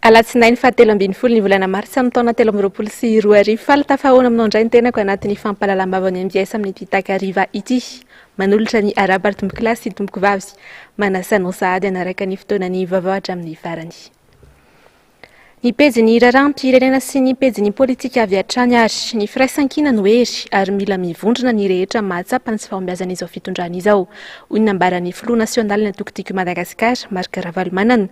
Alatsinainy fahatelo ambin'ny folo ny volana martsa amin'ny taona 2024 faly tafahoana aminao indray ny tenako anatin'ny fampahalalam-bavany MBS amin'ny takariva ity manolotra ny araba ary tomboko lasy sy tomboko vavy manasanao sahady anaraka ny fotoanany vaovao hatramin'ny farany. Ny pejy raharaham-pirenena sy ny pejy ny politika avy hatrany ary ny firaisankina no hery ary mila mivondrona ny rehetra mahatsapa ny tsy fahombiazana izao fitondrana izao. Hoy ny nambaran'ny Filoha Nasionaly Tokotiko Madagasikara Marc Ravalomanana.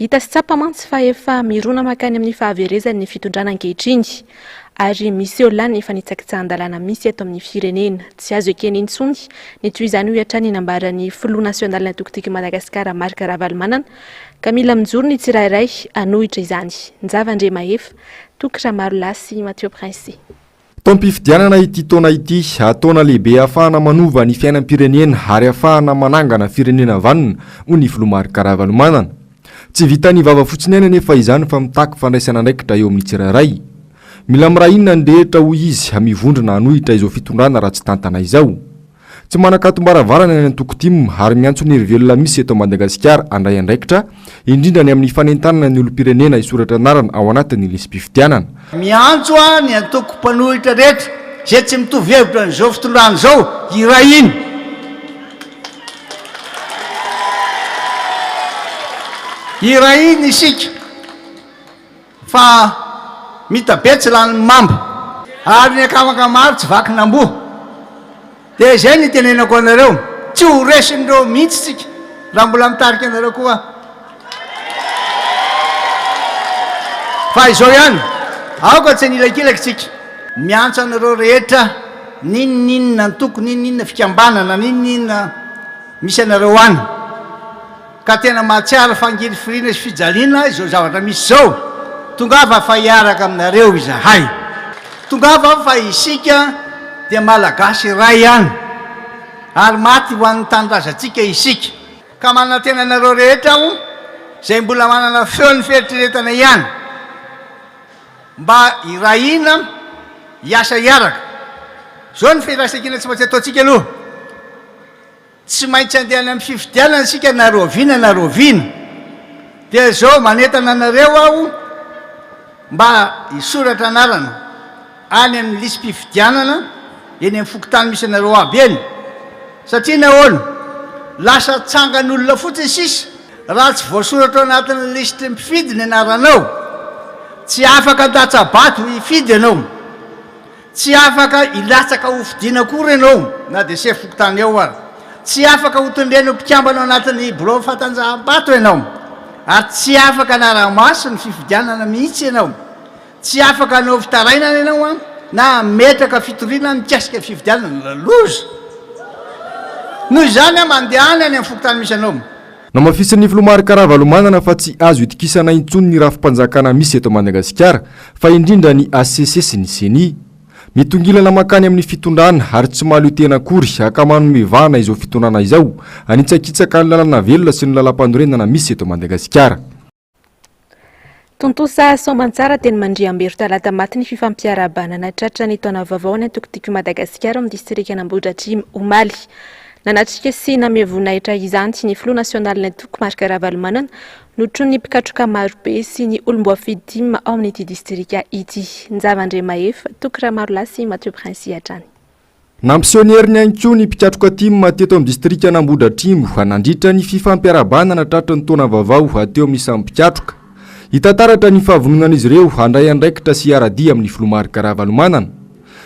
Hita sy tsapa mantsy fa efa mirona makany amin'ny fahaverezan'ny fitondrana ankehitriny ary misy olana efa nitsakitsahan-dalàna misy eto amin'ny firenena. Tsy azo ekena intsony ny toy izany ho hatrany nambaran'ny Filoha Nasionaly Tokotiko Madagasikara Marc Ravalomanana ka mila mijoro ny tsirairay anohitra izany. Nzava-ndre mahefa Tokra Marolasy Mathieu Prince. Tompifidianana ity taona ity ataona lehibe ahafahana manova ny fiainam-pirenena ary ahafahana manangana firenena vanona hoy ny Filoha Marc Ravalomanana. Tsy vita ny vava fotsiny aina nefa izany fa mitaky fandraisana andraikitra eo amin'ny tsirairay. Mila mirahinina ny rehetra hoy izy hamivondrona anohitra izao fitondrana raha tsy tantana izao. Tsy manakato-baravarana ny Antokotimo ary miantso ny rivelona misy eto Madagasikara andray andraikitra indrindra ny amin'ny fanentanana ny olom-pirenena isoratra anarana ao anatin'ny lisam-pifidianana. Miantso ny antoko-mpanohitra rehetra izay tsy mitovy hevitra n'izao fitondrana izao irahiny. Irahiny isika fa mitabetsy lany mamba ary ny akamaka maro tsy vaky namboha. Dia izay ny tenenako anareo, tsy ho resin'ireo mihitsy tsika raha mbola mitarika anareo koa. Fa izao ihany, aoka tsy nilakilaka tsika. Miantso anareo rehetra ninona antoko, ninona fikambanana, ninona misy anareo any. Ka tena mahatsiaro fangiry firiana sy fijaliana izao zavatra misy izao. Tongava fa hiaraka aminareo izahay. Tongava fa isika dia malagasy ray ihany ary maty ho an'ny tanindrazantsika isika. Ka manantena anareo rehetra aho izay mbola manana feon'ny fieritreretana ihany mba irahina hiasa hiaraka. Izao ny firaisankina tsy maintsy ataontsika aloha. Tsy maintsy andehana amin'ny fifidianana isika na roviana na roviana. Dia izao manentana anareo aho mba hisoratra anarana any amin'ny lisam-pifidianana eny amin'ny fokontany misy anareo aby eny. Satria nahoana lasa tsangan'olona fotsiny sisa raha tsy voasoratra anatin'ny listre mpifidy ny anaranao. Tsy afaka datsabato hifidy ianao, tsy afaka ilatsaka ho fidiana kory ianao na dia se fokontany eo ary. Tsy afaka ho tondrena mpikambana anatin'ny birao fatanjaha-bato ianao ary tsy afaka anara-maso ny fifidianana mihitsy ianao. Tsy afaka hanao fitarainana ianao na metraka fitoriana mikasika fifidianana laloza. Noho izany mandehany any amin'ny fokontany misy anao. Namafisin'ny Filoha Marc Ravalomanana fa tsy azo itikisana intsony ny rafim-panjakana misy eto Madagasikara fa indrindra ny ACC sy ny CENI. Mitongilana makany amin'ny fitondrana ary tsy mahaleo tena akory akamano mivahana izao fitondrana izao anitsakitsaka ny lalana velona sy ny lalam-panorenana misy eto Madagasikara. Tontosa Soamantsara teny Mandriambero talata maty ny fifampiarabanana tratra ny taona vaovao ny Antokotiko Madagasikara amin'ny distrika Ambohidratrimo omaly. Nanatrika sy namevonahitra izany ny Filoha Nasionaly Toko Marc Ravalomanana notro ny mpikatroka marobe sy ny olom-boafidim ao amin'ity distrika ity. Nzava-ndre mahefa Tokra Marolasy Mathieu Prince hatrany. Nampisionieriny ihany koa ny mpikatroka tim teto amin'ny distrika Ambohidratrimo hanandritra ny fifampiarabanana tratra ny taona vaovao ateo amin'ny samy mpikatroka. Hitantaratra ny fahavononan'izy ireo handray andraikitra sy hiaradia amin'ny Filoha Marc Ravalomanana.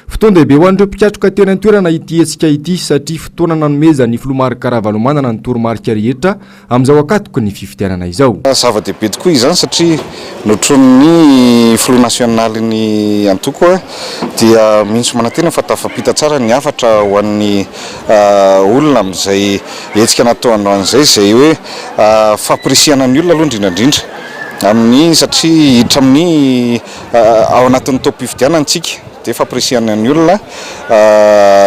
Fotoan-dehibe ho an'ireo mpikatroka teny an-toerana ity hetsika ity satria fotoana nanomeza ny Filoha Marc Ravalomanana ny toromarika rehetra amin'izao akatoko ny fifidianana izao. Zava-dehibe tokoa izany satria notron'ny Filoha Nasionaly ny antoko dia mihitsy manantena fa tafampita tsara ny hafatra ho an'ny olona amin'izay hetsika natao androan'izay izay hoe fampirisihana ny olona aloha indrindrandrindra amin'ny satria hiditra amin'ny ao anatin'ny toam-pifidianana antsika dia fampirisihana ny olona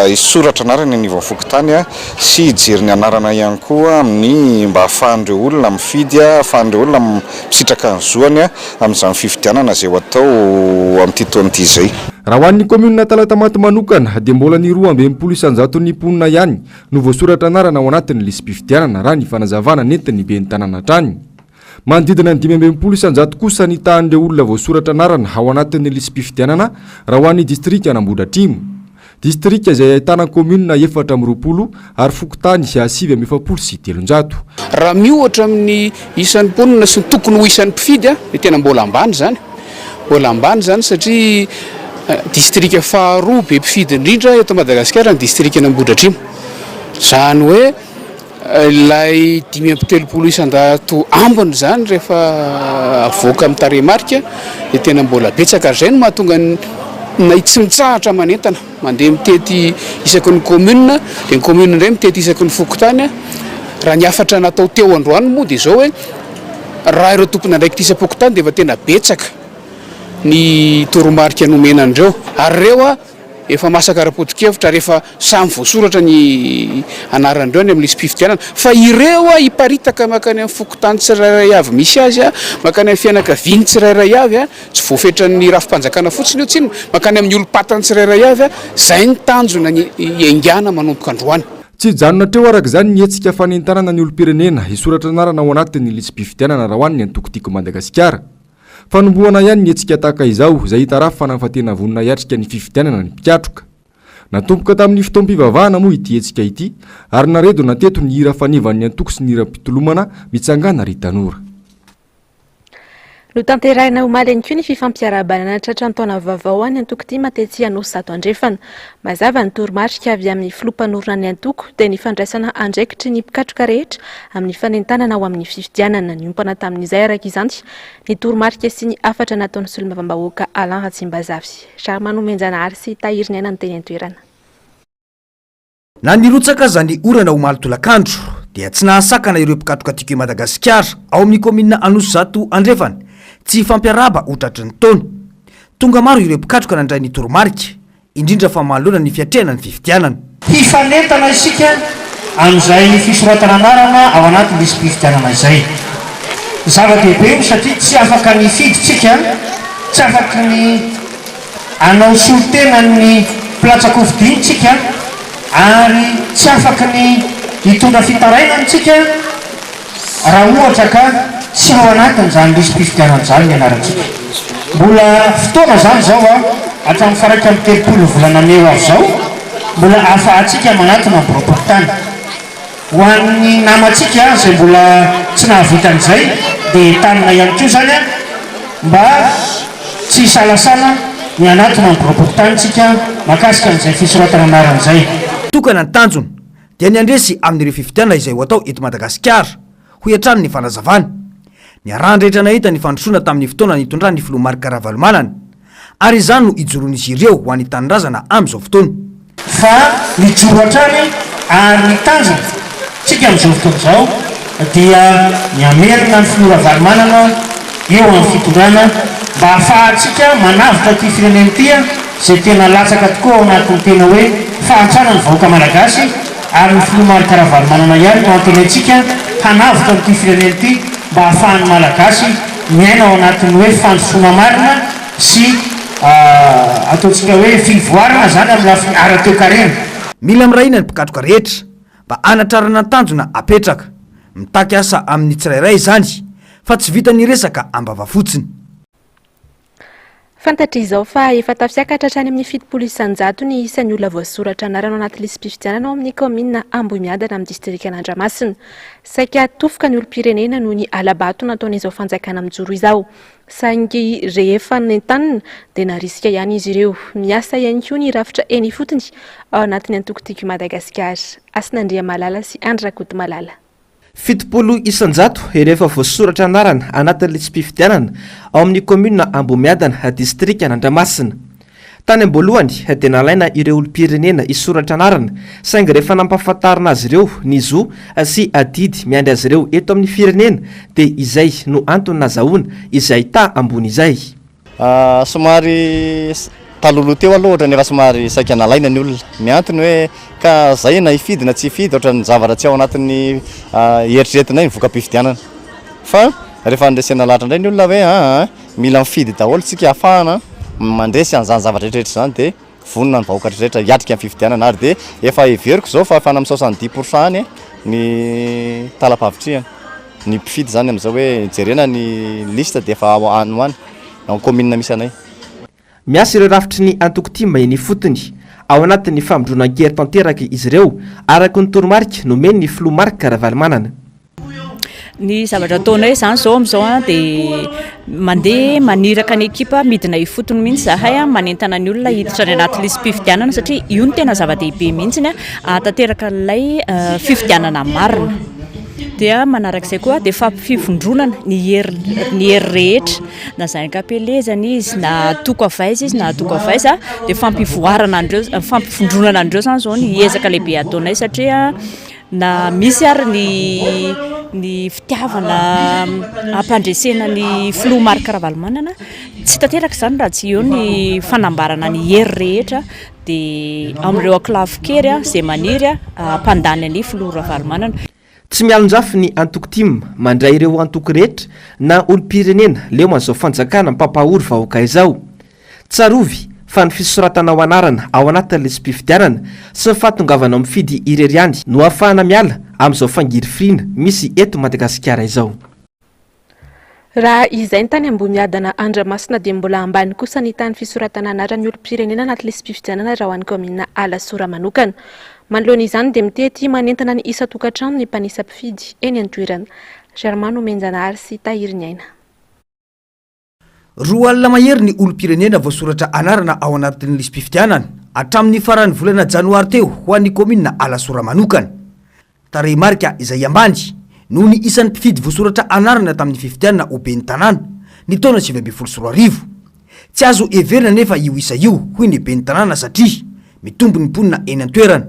isoratra anarany ny vafokontany sy hijery ny anarana ihany koa amin'ny mba ahafahan'ireo olona mifidy ahafahan'ireo olona misitraka ny zoany amin'izany fifidianana izay ho atao amin'ity taon'ity izay. Raha ho an'ny komuna talata maty manokana dia mbola ny 2,900 mponina ihany no voasoratra anarana ao anatin'ny lisam-pifidianana raha ny fanazavana nentin'ny ben'ny tanàna hatrany. manodidina ny 500 isanjato kosa ny tahan'ireo olona voasoratra anarana ao anatin'ny lisym-pifidianana raha ho an'ny distrika Anambohidratrimo. Distrika izay ahitana commune 420 ary fokontany 570. Raha miohatra amin'ny isan'ny mponina sy ny tokony ho isan'ny mpifidy dia tena mbola ambany zany. Mbola ambany zany satria distrika faharoa be mpifidy indrindra eto Madagasikara ny distrika Anambohidratrimo. Zany hoe ilay 530 isanjato ambiny zany rehefa avoaka amin'ny tarehimarika dia tena mbola betsaka ary izay no mahatonga na tsy mitsahatra manentana mandeha mitety isaky ny commune dia ny commune indray mitety isaky ny fokontany. Raha ny afatra natao teo androany moa dia izao hoe raha ireo tompona andraikitra isam-pokotany dia efa tena betsaka ny toromarika nomena andreo ary ireo efa masaka ara-potok-hevitra rehefa samy voasoratra ny anarandreo any amin'ny lisym-pifidianana fa ireo hiparitaka makany amin'ny fokotany tsirairay avy misy azy makany amin'ny fianakaviany tsirairay avy tsy voafetran'ny rafim-panjakana fotsiny eo tsiny makany amin'ny olom-patany tsirairay avy zay ny tanjona ny engana manomboka androany. Tsy janona teo araka izany ny hetsika fanentanana ny olom-pirenena hisoratra anarana ao anatin'ny lisym-pifidianana raha ho an'ny antokotiko Madagasikara. Fanombohana ihany ny hetsika tahaka izao izay hita raha fanafatena vonona hiatrika ny fifidianana ny mpiatroka. Natomboka tamin'ny fotoam-pivavahana moa ity hetsika ity ary naredo nateto ny hira fanivan'ny antoko sy ny hira-pitolomana mitsangana ry tanora. No tanterahina omaly ihany koa ny fifampiarabanana tratran'ny taona vaovao any antoko ity matetsy Anosy zato andrefana. Mazava ny toromarika avy amin'ny filompanorona ny antoko dia ny fandraisana andraikitry ny mpikatroka rehetra amin'ny fanentanana ao amin'ny fifidianana niompana tamin'izay araka izany ny toromarika sy ny afatra nataon'ny solombavambahoaka Alain Ratsimbazavy. Manomenjana ary sy tahiriny aina ny teny an-toerana. Na nirotsaka zany orana omaly tolakandro dia tsy nahasakana ireo mpikatroka tiako Madagasikara ao amin'ny commune Anosy zato andrefana tsy fampiaraba otratry ny taona. Tonga maro ireo mpikatroka nandray ny toromarika indrindra fa manoloana ny fiatrehana ny fifidianana. Hifanentana isika amin'izay fisoratana anarana ao anatin'ny lisym-pifidianana izay. Zava-dehibe satria tsy afaka ny fiditsika, tsy afaka ny anao solotena ny pilatsa-kofidiantsika ary tsy afaka ny hitondra fitarainantsika raha ohatra ka tsy ao anatiny zany lisym-pifidianana zany ny anarantsika. Mbola fotoana zany zao hatramin'ny faraika amin'ny 30 volana meo avy zao mbola ahafahantsika manatona amin'ny roapolo-tany. Ho an'ny namantsika izay mbola tsy nahavitan'izay dia tanina ihany koa zany mba tsy salasala ny anatona amin'ny roapolo-tanytsika makasika an'izay fisoratana anaran'izay. Tokana ny tanjona dia ny andresy amin'ireo fifidianana izay ho atao eto Madagasikara ho hiatrany ny fanazavana. Ny arahandrehetra nahita ny fandrosoana tamin'ny fotoana nitondran'ny filomarika Ravalomanana ary izany no ijoroan'izy ireo ho an'ny tanindrazana amin'izao fotoana. Fa ny joro hatrany ary ny tanjona tsika amin'izao fotoana izao dia ny amerina ny filoravalomanana eo amin'ny fitondrana mba ahafahantsika manavitra ty firenena ty izay tena latsaka tokoa ao anatin'ny tena hoe fahantrana ny vahoaka malagasy ary ny filomarika Ravalomanana ihany no antenantsika hanavitra ty firenena ty mba ahafahan'ny malagasy miaina ao anatin'ny hoe fandrosoana marina sy ataontsika hoe fivoarana zany amin'ny lafiny ara-toekarena. Mila mirahina ny mpikatroka rehetra mba anatrarana tanjona apetraka mitaky asa amin'ny tsirairay izany fa tsy vita ny resaka ambava fotsiny. Fantatry izao fa efa tafisiakatra hatrany amin'ny 70 isanjato ny isan'ny olona voasoratra anarana ao anaty lisym-pifidianana ao amin'ny commune Ambohimiadana amin'ny distrika Andramasina. Saika atofoka ny olom-pirenena noho ny alabato nataon'izao fanjakana mijoro izao. Saingy rehefa nentanina dia narisika ihany izy ireo. Miasa ihany koa ny rafitra eny fotony ao anatin'ny antokotiko Madagasikara. Asin'Andriamalala sy Andrakoto Malala. 70 isanjato rehefa voasoratra anarana anatin'ny lisym-pifidianana ao amin'ny commune Ambohimiadana distrika Andramasina. Tany am-boalohany dia nalaina ireo olom-pirenena isoratra anarana saingy rehefa nampahafantarina azy ireo ny zo sy adidy miandry azy ireo eto amin'ny firenena dia izay no antony nazahoana izay ta ambony izay. Somary talolo teo aloha ohatra nefa somary saika nalaina ny olona miantony hoe ka zay na ifidy na tsy ifidy ohatra ny zavatra tsy ao anatin'ny eritreretina ny voka-pifidianana fa rehefa andresena lahatra indray ny olona hoe mila mifidy daholo tsika ahafahana mandresy an'izany zavatra rehetrarehetra zany dia vonona ny vahoaka rehetrarehetra hiatrika amin'ny fifidianana ary dia efa everiko zao fa afana amin'ny 70% ny talapavitriana. ny mpifidy zany am'izao hoe jerena ny liste dia efa anoany an commune misy anay miasa ireo rafitry ny antokotimba eny fotony ao anatin'ny famondronan-kery tanteraka izy ireo araka ny toromarika nomeny ny filomarika Ravalomanana. Ny zavatra ataonay zany zao am'izao dia mandeha maniraka ny ekipa midina ifotony mihitsy zahay manentana ny olona hiditra ny anaty lisy mpifidianana satria io no tena zava-dehibe mihitsy tanteraka ilay fifidianana marina. Dia manarak'izay koa dia fampifondronana ny hery rehetra na zany ankapelezana izy na toko avaiza izy na toko avaiza dia fampifondronana andreo zany zao ny ezaka lehibe ataonay satria na misy ary ny fitiavana ampandresena ny filomarika Ravalomanana tsy tanteraka zany raha tsy eo ny fanambarana ny hery rehetra dia amin'ireo aklavi-kery izay maniry ampandany ny filoha Ravalomanana. Tsy mialonjafy ny antokotima mandray ireo antoko rehetra na olom-pirenena leo man'izao fanjakana mpampahory vahoaka izao. Tsarovy fa ny fisoratana ao anarana ao anatin'ny lisy mpifidianana sy ny fahatongavana ao mifidy ireriany no ahafahana miala amin'izao fangiry firina misy eto Madagasikara izao. Raha izay ny tany ambony adana Andramasina dia mbola ambany kosa ny tany fisoratana anarany olom-pirenena anaty lisy mpifidianana raha ho an'ny komina Alasora manokana. Manoloana izany dia mitety manentana ny isa tokantrano ny mpanisa mpifidy eny an-toerana. Germano Menjanahary sy Tahiry Aina. Roa alina mahery ny olom-pirenena voasoratra anarana ao anatin'ny lisy mpifidianana hatramin'ny faran'ny volana janoary teo ho an'ny komina Alasora manokana. Tarehy marika izay ambany noho ny isan'ny mpifidy voasoratra anarana tamin'ny fifidianana ho ben'ny tanàna ny taona 2024. Tsy azo everina nefa io isa io hoy ny ben'ny tanàna satria mitombo ny mponina eny an-toerana.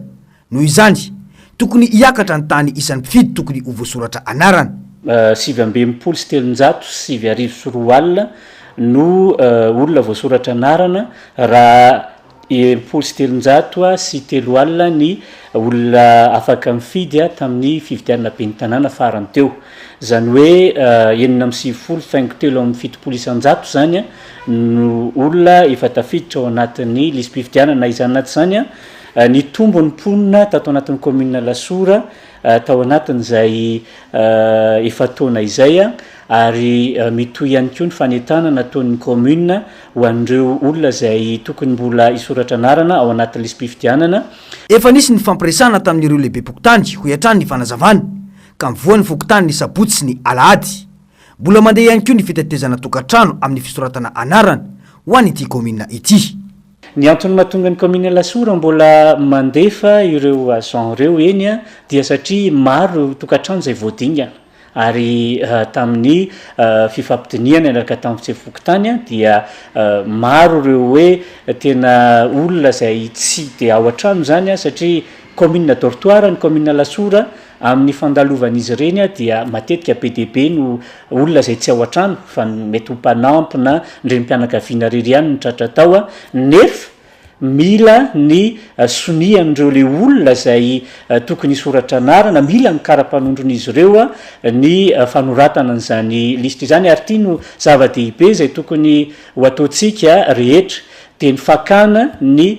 Noho izany tokony hiakatra ny tany isan'ny mpifidy tokony ho voasoratra anarana. 724 no olona voasoratra anarana raha 703 sy 3 ny olona afaka mifidy tamin'ny fifidianana ben'ny tanàna farany teo. Zany hoe 950 faingo telo amin'ny fitopolo isan-jato zany no olona efa tafiditra ao anatin'ny lisy mpifidianana izany anaty zany ny tombo ny mponina tato anatin'ny komina Alasora tao anatin'izay efa taona izay ary mitohy ihany koa ny fanentana nataon'ny komina ho an'ireo olona izay tokony mbola isoratra anarana ao anatin'ny lisy mpifidianana. Efa nisy ny fampiresana tamin'ireo lehibe pokotany ho hiatrany ny fanazavana ka mivoany fokotany ny sabotsy sy ny alahady. Mbola mandeha ihany koa ny fitetezana tokantrano amin'ny fisoratana anarana ho an'ity komina ity. Ny antony mahatonga ny komina Alasora mbola mandefa ireo agent ireo eny dia satria maro tokantrano izay voadingana ary tamin'ny fifampidiniana araka tamin'ny tsefokotany dia maro ireo hoe tena olona izay tsy dia ao an-trano zany satria komina dortoir ny komina Alasora amin'ny fandalovan'izy ireny dia matetika PDB no olona izay tsy ao an-trano fa mety ho mpanampy na ndreny-mpianakaviana rery ihany ny tratra tao nefa mila ny sonian'ireo le olona izay tokony isoratra anarana mila ny kara-panondron'izy ireo ny fanoratana an'izany lisitra izany ary ity no zava-dehibe izay tokony ho ataontsika rehetra dia ny fakana ny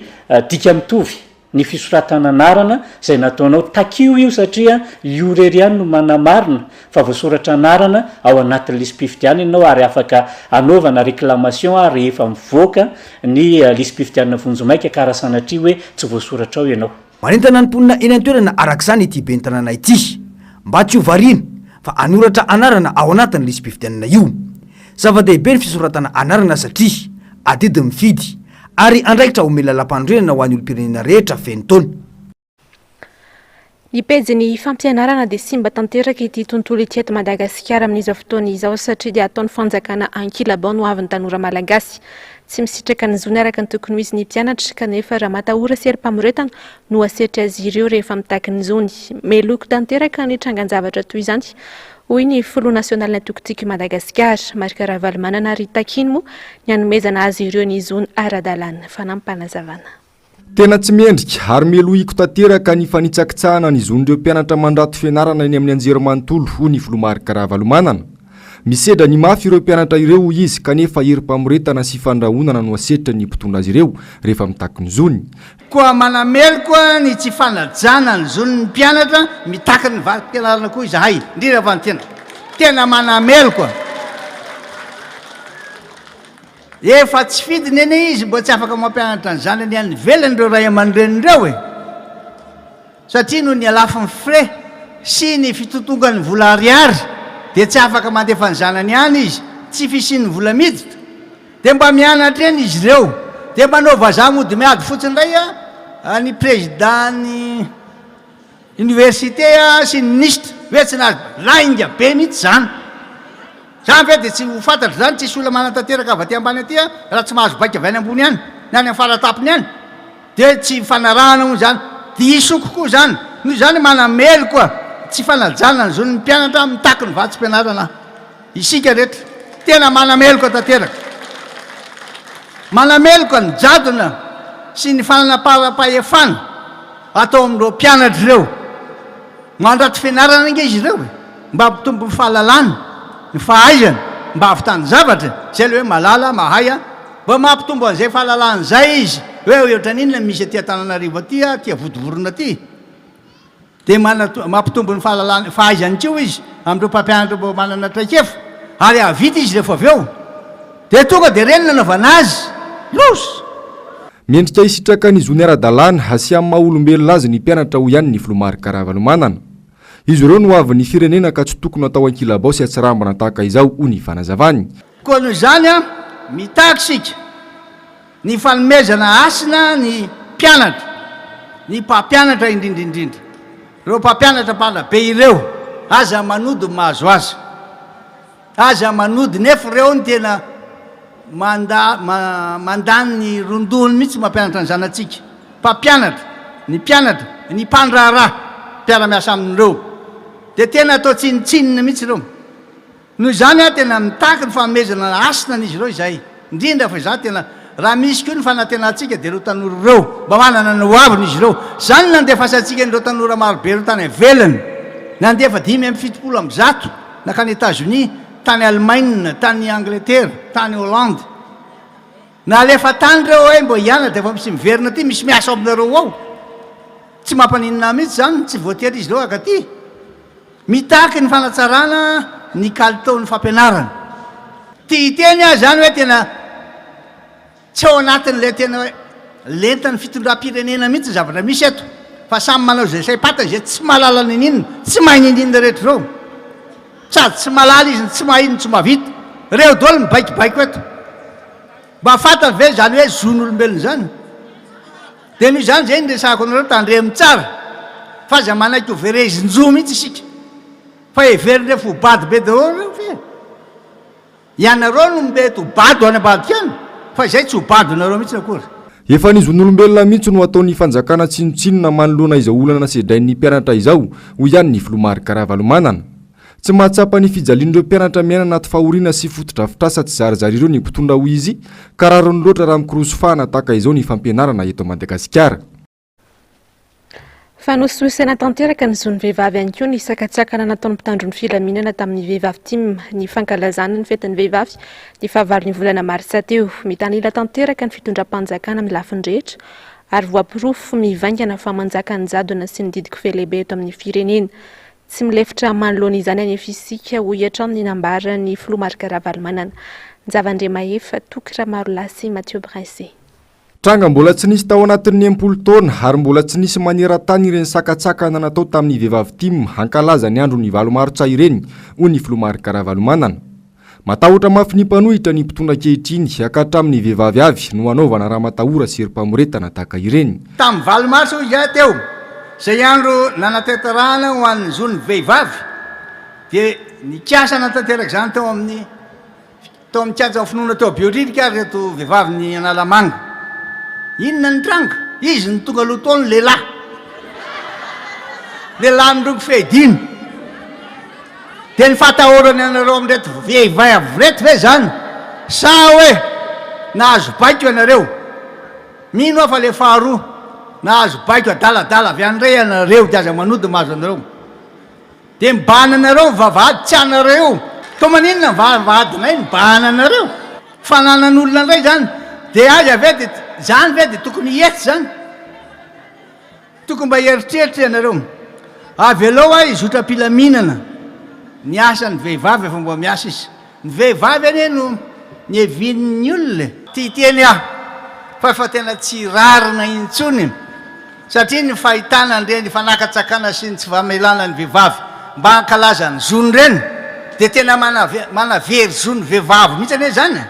dika mitovy ny fisoratana anarana izay nataonao takio io satria io rery ihany no manamarina fa voasoratra anarana ao anatin'ny lisy mpifidianana ianao ary afaka anaovana réclamation rehefa mivoaka ny lisy mpifidianana vonjomaika karaha sanatria hoe tsy voasoratra ao ianao. Manentana ny mponina eny an-toerana araka izany ity ben'ny tanàna ity mba tsy ho variana fa anoratra anarana ao anatin'ny lisy mpifidianana io. Zava-dehibe ny fisoratana anarana satria adidy mifidy ary andraikitra omela lam-pandrenana ho an'ny olom-pirenena rehetra feno taona. Ny pejy fampianarana dia simba tanteraka ity tontolo ity eto Madagasikara amin'izao fotoana izao satria dia ataon'ny fanjakana Ankilabao no avy ny tanora malagasy. Tsy misitraka ny zony araka ny tokony ho izy ny mpianatra kanefa raha matahora sy erim-pamoretana no asetra azy ireo rehefa mitaky ny zony. Meloko tanteraka ny trangan-javatra toy izany hoy ny Folo Nasional Tokotiky Madagasikara marika Ravalomanana ary takiny moa ny hanomezana azy ireo ny zony ara-dalàna fanampanazavana. Tena tsy mendrika ary melohiko tanteraka ny fanitsakitsahana ny zon'ireo mpianatra mandato fianarana eny amin'ny anjerimanontolo hoy ny Filomarika Ravalomanana. Misedra ny mafy ireo mpianatra ireo izy kanefa erim-pamoretana sy fandrahonana no asetra ny mpitondra azy ireo rehefa mitaky ny zony. Koa manameloko ny tsy fanajana ny zon'ny mpianatra mitaky ny valim-pianarana koa izahay indrindra fa ny tena tena manameloko efa tsy fidiny eny izy mbo tsy afaka mampianatra ny zanany any velany reo ray aman-drenireo e satria no ny alafi ny frais sy ny fitotongany vola ariary dia tsy afaka mandefa ny zanany any izy tsy fisiny vola miditra dia mba mianatra eny izy ireo dia manao vazaha mody miady fotsiny ray ny président ny université sy ny ministre hoe tsy nazy lainga be mihitsy zany zany ve dia tsy ho fantatra zany tsisy olona manatanteraka avy aty ambany aty raha tsy mahazo baika avy any ambony any ny any amin'ny faratapony any dia tsy fanarahana moa zany diso kokoa zany noho zany manamely koa tsy fanajana ny zon'ny mpianatra mitaky ny vatsym-pianarana isika rehetra tena manameloka tanteraka manameloka ny jadona sy ny fananapahefana atao amin'ireo mpianatra ireo mandraty fianarana inge izy ireo mba ampitombo ny fahalalana ny fahaizana mba avytany zavatra zay le hoe malala mahaya mba mampitombo an'izay fahalalana zay izy hoe ohatran'inona misy aty Antananarivo aty tia vodivorona aty dia mampitombo ny fahalalana fahaizany keo izy amin'ireo mpampianatra mba manana traikefa ary avita izy rehefa avy eo dia tonga dia reny nanaovana azy los miendrika isitraka ny zony ara-dalàna hasy amin'ny maha-olombelona azy ny mpianatra ho ihany ny Filomary Karavalomanana izy ireo no avy ny firenena ka tsy tokony atao ankilabao sy atsirambana tahaka izao ho ny fanazavany koa noho izany mitaky sika ny fanomezana asina ny mpianatra ny mpampianatra indrindrindrindra ireo mpampianatra mpanabe ireo aza manody mahazo azy aza manody nefa ireo ny tena mandany ny rondony mihitsy mampianatra ny zanatsika mpampianatra ny mpianatra ny mpandraharaha mpiara-miasa amin'ireo dia tena atao tsinitsinina mihitsy ireo noho izany tena mitaky ny fanomezana asina n'izy ireo izay indrindra fa izany tena raha misy koa ny fanatenantsika dia ireo tanora ireo mba manana ny hoaviny izy ireo zany nandefasantsika n'ireo tanora marobe ireo tany avelany nandefa 570 nakany États-Unis tany Allemagne tany Angleterre tany Hollande na alefa tany reo hoe mbo hiana dia efa misy miverina aty misy miasa aminareo ao tsy mampaninina mihitsy zany tsy voatery izy ireo akaty mitaky ny fanatsarana ny kalitaon'ny fampianarana titeny azy zany hoe tena tsy ao anatin'lay tena hoe lentany fitondram-pirenena mihitsy zavatra misy eto fa samy manao zay saim-patany zay tsy malala ny ninona tsy mahay ninina rehetra reo sady tsy malala izy tsy mahino tsy mahavita reo dolo mibaikibaiko eto mba fatany ve zany hoe zon'olombelona zany dia noho izany zay nyresako anareo tandremy tsara fa za manaiky ho verezin-jo mihitsy isika fa everindre fo bady be daholo fe ianareo no mety ho bady ho any ambadika any fa izay tsy ho bady nareo mihitsy akory efa ny zon'olombelona mihitsy no ataon'ny fanjakana tsinotsinona manoloana izao olana sedrain'ny mpianatra izao ho ihany ny Filomary Karavalomanana tsy mahatsapa ny fijalian'ireo mpianatra miaina anaty fahoriana sy fotodrafitrasa tsy zarizary ireo ny mpitondra ho izy ka raha rony loatra raha mikorosofahana tahaka izao ny fampianarana eto Madagasikara fanososana tanteraka ny zon'ny vehivavy ihany koa ny sakatsakana nataon'ny mpitandro ny filaminana tamin'ny vehivavy tia ny fankalazana ny fetin'ny vehivavy ny fahavalon'ny volana marsa teo mitanila tanteraka ny fitondram-panjakana amin'ny lafiny rehetra ary voampirofo mivaingana fa manjaka ny jadona sy ny didiko felehibe eto amin'ny firenena tsy milefitra manoloana izany any fisika ho hiatrano ny nambara ny Filomary Karavalomanana Zavandremahefa Tokra Marolasy Mathieu Brincé tranga mbola tsy nisy tao anatin'ny 10 taona ary mbola tsy nisy maneran-tany ireny sakatsakana natao tamin'ny vehivavy tia hankalaza ny andro ny valomarotsa ireny ho ny Filomary Karavalomanana matahotra mafy ny mpanohitra ny mpitondra ankehitriny akatra amin'ny vehivavy avy no anaovana raha matahora sy ry-pamoretana tahaka ireny tamin'ny valomarotsa izy teo zay andro nanatanterahana ho an'ny zon'ny vehivavy dia nikasa natanteraka zany tao amin'ny kianja finoana teo bioririka ary reto vehivavy ny Analamanga inona ny tranga izy ny tonga aloha taony lehilahy mindrongo fehidiny dia ny fatahorany anareo amin'reto vehivavy reto ve zany sa hoe nahazo baiko ianareo mino afa le faharoa nahazo baiko adaladala avy an'ray anareo dia aza manody mahazo anareo dia mibahana anareo mivavahady tsy anareo to maninona mivavahadinay mibahana anareo fananan'olona ndray zany dia aza ve dia zany ve dia tokony hietsy zany tokony mba heritreritra ianareo avy aloha izotra mpilaminana ny asa ny vehivavy efa mbo miasa izy ny vehivavy ane no ny evin'ny olona tiateny aho fa tena tsy rarina intsony satria ny fahitana andreny fanakatsakana sy ny tsy vamelana ny vehivavy mba hankalaza ny zony reny de tena manavery zony vehivavy mihitsy ane zany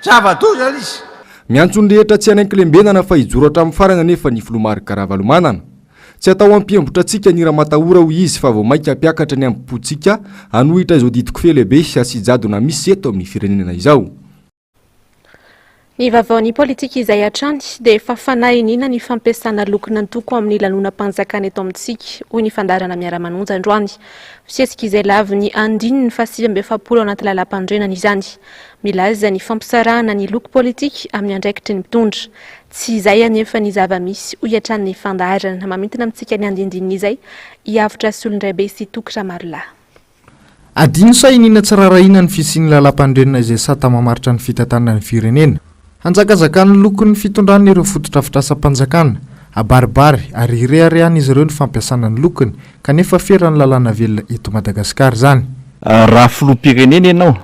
zava-doza izy miantso ny rehetra tsy anankilembena fa hijoratra amin'ny farana nefa ny Filomary Karavalomanana tsy atao ampiembotra antsika ny ramatahora ho izy fa vao mainka ampiakatra ny ampotsika anohitra izao didiko felehibe sy jadona misy eto amin'ny firenena izao. Ny vaovaon'ny politika izay hatrany dia efa fanahinina ny fampiasana lokona antoko amin'ny lanonam-panjakana eto amintsika hoy ny fandarana miara-manonja androany. Fisesika izay laviny andiny ny 770 anaty lalam-pandrenana izany. Milaza ny fampisarahana ny loko politika amin'ny andraikitry ny mitondra. Tsy izay anefa ny zava-misy ho hiatran'ny fandarana mamintina amintsika ny andindinina izay hiavitra solondraibe sy tokra marolahy. Adino sahinina tsirarahina ny fisian'ny lalam-pandrenana izay sata mamaritra ny fitantanana ny firenena. Hanjakazakany lokon'ny fitondrany ireo fototra fitrasa-panjakana, abaribary ary ireharehana izy ireo ny fampiasana ny lokony kanefa ferany lalàna velona eto Madagasikara zany. Raha filoham-pirenena ianao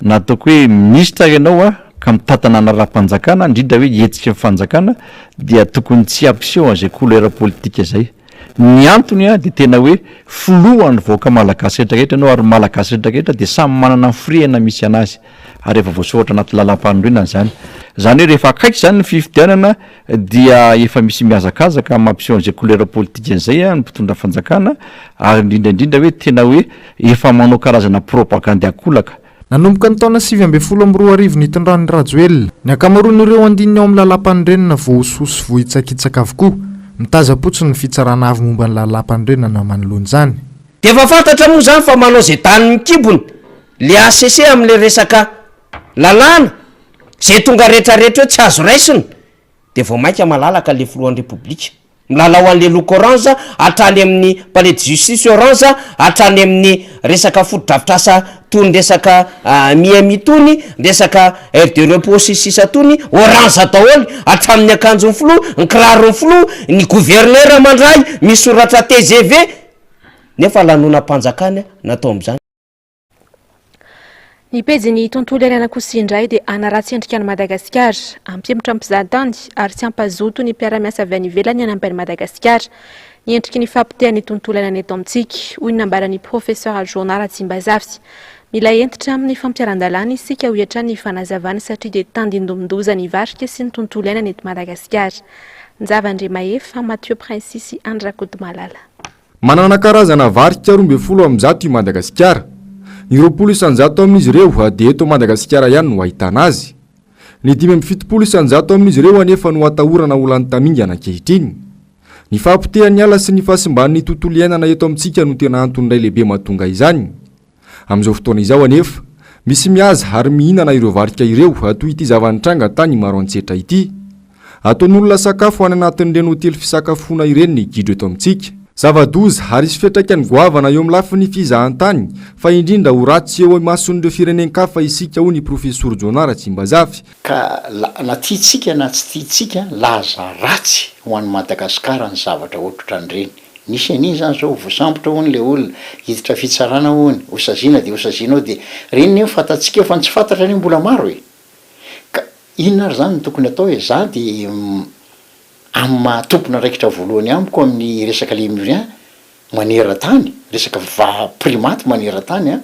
nataoko hoe ministra ianao ka mitantanana raha-panjakana indrindra hoe hetsika ny fanjakana dia tokony tsy ampiseho an'izay couleur politika izay. Ny antony dia tena hoe filohan'ny vahoaka malagasy rehetrarehetra ianao ary malagasy rehetrarehetra dia samy manana ny firena misy anazy ary efa voasoratra anaty lalam-pandrenana zany. Zany hoe rehefa akaiky zany ny fifidianana dia efa misy mihazakazaka mampiseho an'izay couleur politika izay ny mpitondra fanjakana ary indrindraindrindra hoe tena hoe efa manao karazana propagande akolaka. Nanomboka ny taona 2022 ny itondrany Rajoelina, ny ankamaroan'ireo andininy ao amin'ny lalam-pandrenana voasoso vohitsakitsaka avokoa. Mitaza-potsiny ny fitsarana avy momba ny lalam-pandrenana manoloana zany. Dia efa fantatra moa zany fa manao izay tany mikibony le ACC amin'le resaka lalàna zay tonga rehetrarehetra hoe tsy azo raisiny dia vao mainka malalaka le filohan'ny repoblika. Milalao an'le loko orange hatrany amin'ny palais de justice orange hatrany amin'ny resaka foto-drafitrasa toy ny resaka Miami tony, resaka aire de repos sisa tony, orange daholo hatramin'ny akanjon'ny filoha, ny kirarony filoha, ny gouverneur mandray misy soratra TGV nefa lanonam-panjakana natao amin'izany. Ny pejy tontolo iainana kosa indray dia anaratsy endrika ny Madagasikara, ampiembotra mpizahatany ary tsy hampazoto ny mpiara-miasa avy any ivelany hanampy Madagasikara. Ny endriky ny fampitehany tontolo iainana eto amintsika, hoy ny nambaran'ny professeur Aljoana Ratsimbazafy. Mila entitra amin'ny fampiaran-dalàna isika ho hiatran'ny ny fanazavana satria dia tandindomindoza ny varika sy ny tontolo iainana eto Madagasikara. Nzava-Ndre Mahefa, Mathieu Prince, Andrakoto Malala. Manana karazana varika 12 i Madagasikara. Ny 20 isanjato amin'izy ireo dia eto Madagasikara ihany no ahitana azy. Ny 17 isanjato amin'izy ireo anefa no atahorana ho lany tamingana ankehitriny. Ny fampitehany ala sy ny fahasimban'ny tontolo iainana eto amintsika no tena antony iray lehibe mahatonga izany. Amin'izao fotoana izao anefa misy mihaza ary mihinana ireo varika ireo toy ity zavanitranga tany maro antsetra ity. Ataon'olona sakafo any anatin'ireny hotely fisakafoana ireny ny gidro eto amintsika. Zava-doza ary isy fetraikany goavana eo amin'ny lafiny fizahan-tany fa indrindra ho ratsy eo mason'ireo firenen-kafa isika ho ny professeur Aljoana Ratsimbazafy. Ka na tiantsika na tsy tiantsika laza ratsy ho an'ny Madagasikara ny zavatra ohatran'ireny. Nisy an'iny zany zao voasambotra hono le olona hiditra fitsarana hono osazina dia osazina ao dia reny nefa fantatsika fa tsy fantatra ny mbola maro e. Ka inona ary zany no tokony atao hoe za dia amin'ny mahatompona raikitra voalohany amiko amin'ny resaka lémurien maneran-tany, resaka primaty maneran-tany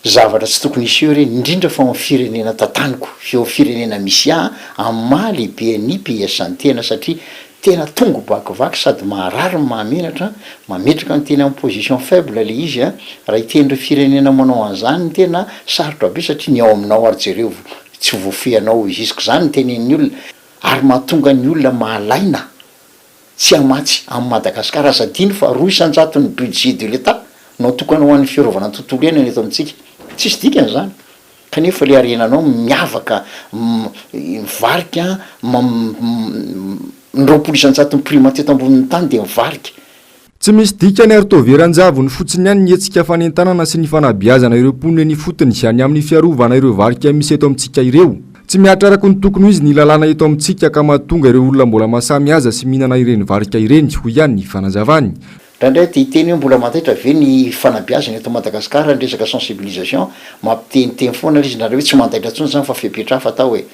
zavatra tsy tokony iseho reny indrindra fa amin'ny firenena tantaniko, feo firenena misy amin'ny maha lehibe ny pays tena satria tena tongo bakivaky sady maharary mahamenatra mametraka ny tena amin'ny position faible le izy raha iten'ireo firenena manao an'izany tena sarotra be satria ny ao aminao ary jereo tsy voafehanao izisiko zany ny tenen'ny olona ary mahatonga ny olona mahalaina tsy amatsy amin'ny Madagasikara sadiny fa 2 isanjato ny budget de l'État no tokana ho an'ny fiarovana ny tontolo iainana eto amintsika. Tsisy dikany zany. Kanefa le arenanao miavaka mivarika ny 20 isanjato ny prima teto ambonin'ny tany dia mivarika. Tsy misy dikany ary toveran-javony fotsiny ihany ny hetsika fanentanana sy ny fanabeazana ireo mponina ny fotony any amin'ny fiarovana ireo varika misy eto amintsika ireo. Tsy miatra araka ny tokony izy ny lalàna eto amintsika ka mahatonga ireo olona mbola mahasamy aza sy mihinana ireny varika ireny ho ihany ny fanazavany. ndraindray ty iteny hoe mbola mataitra ve ny fanabiazany eto Madagasikara ny resaka sensibilisation mampiteniteny foana izy nareo hoe tsy mandaitra tsony zany fa fipetra fatao hoe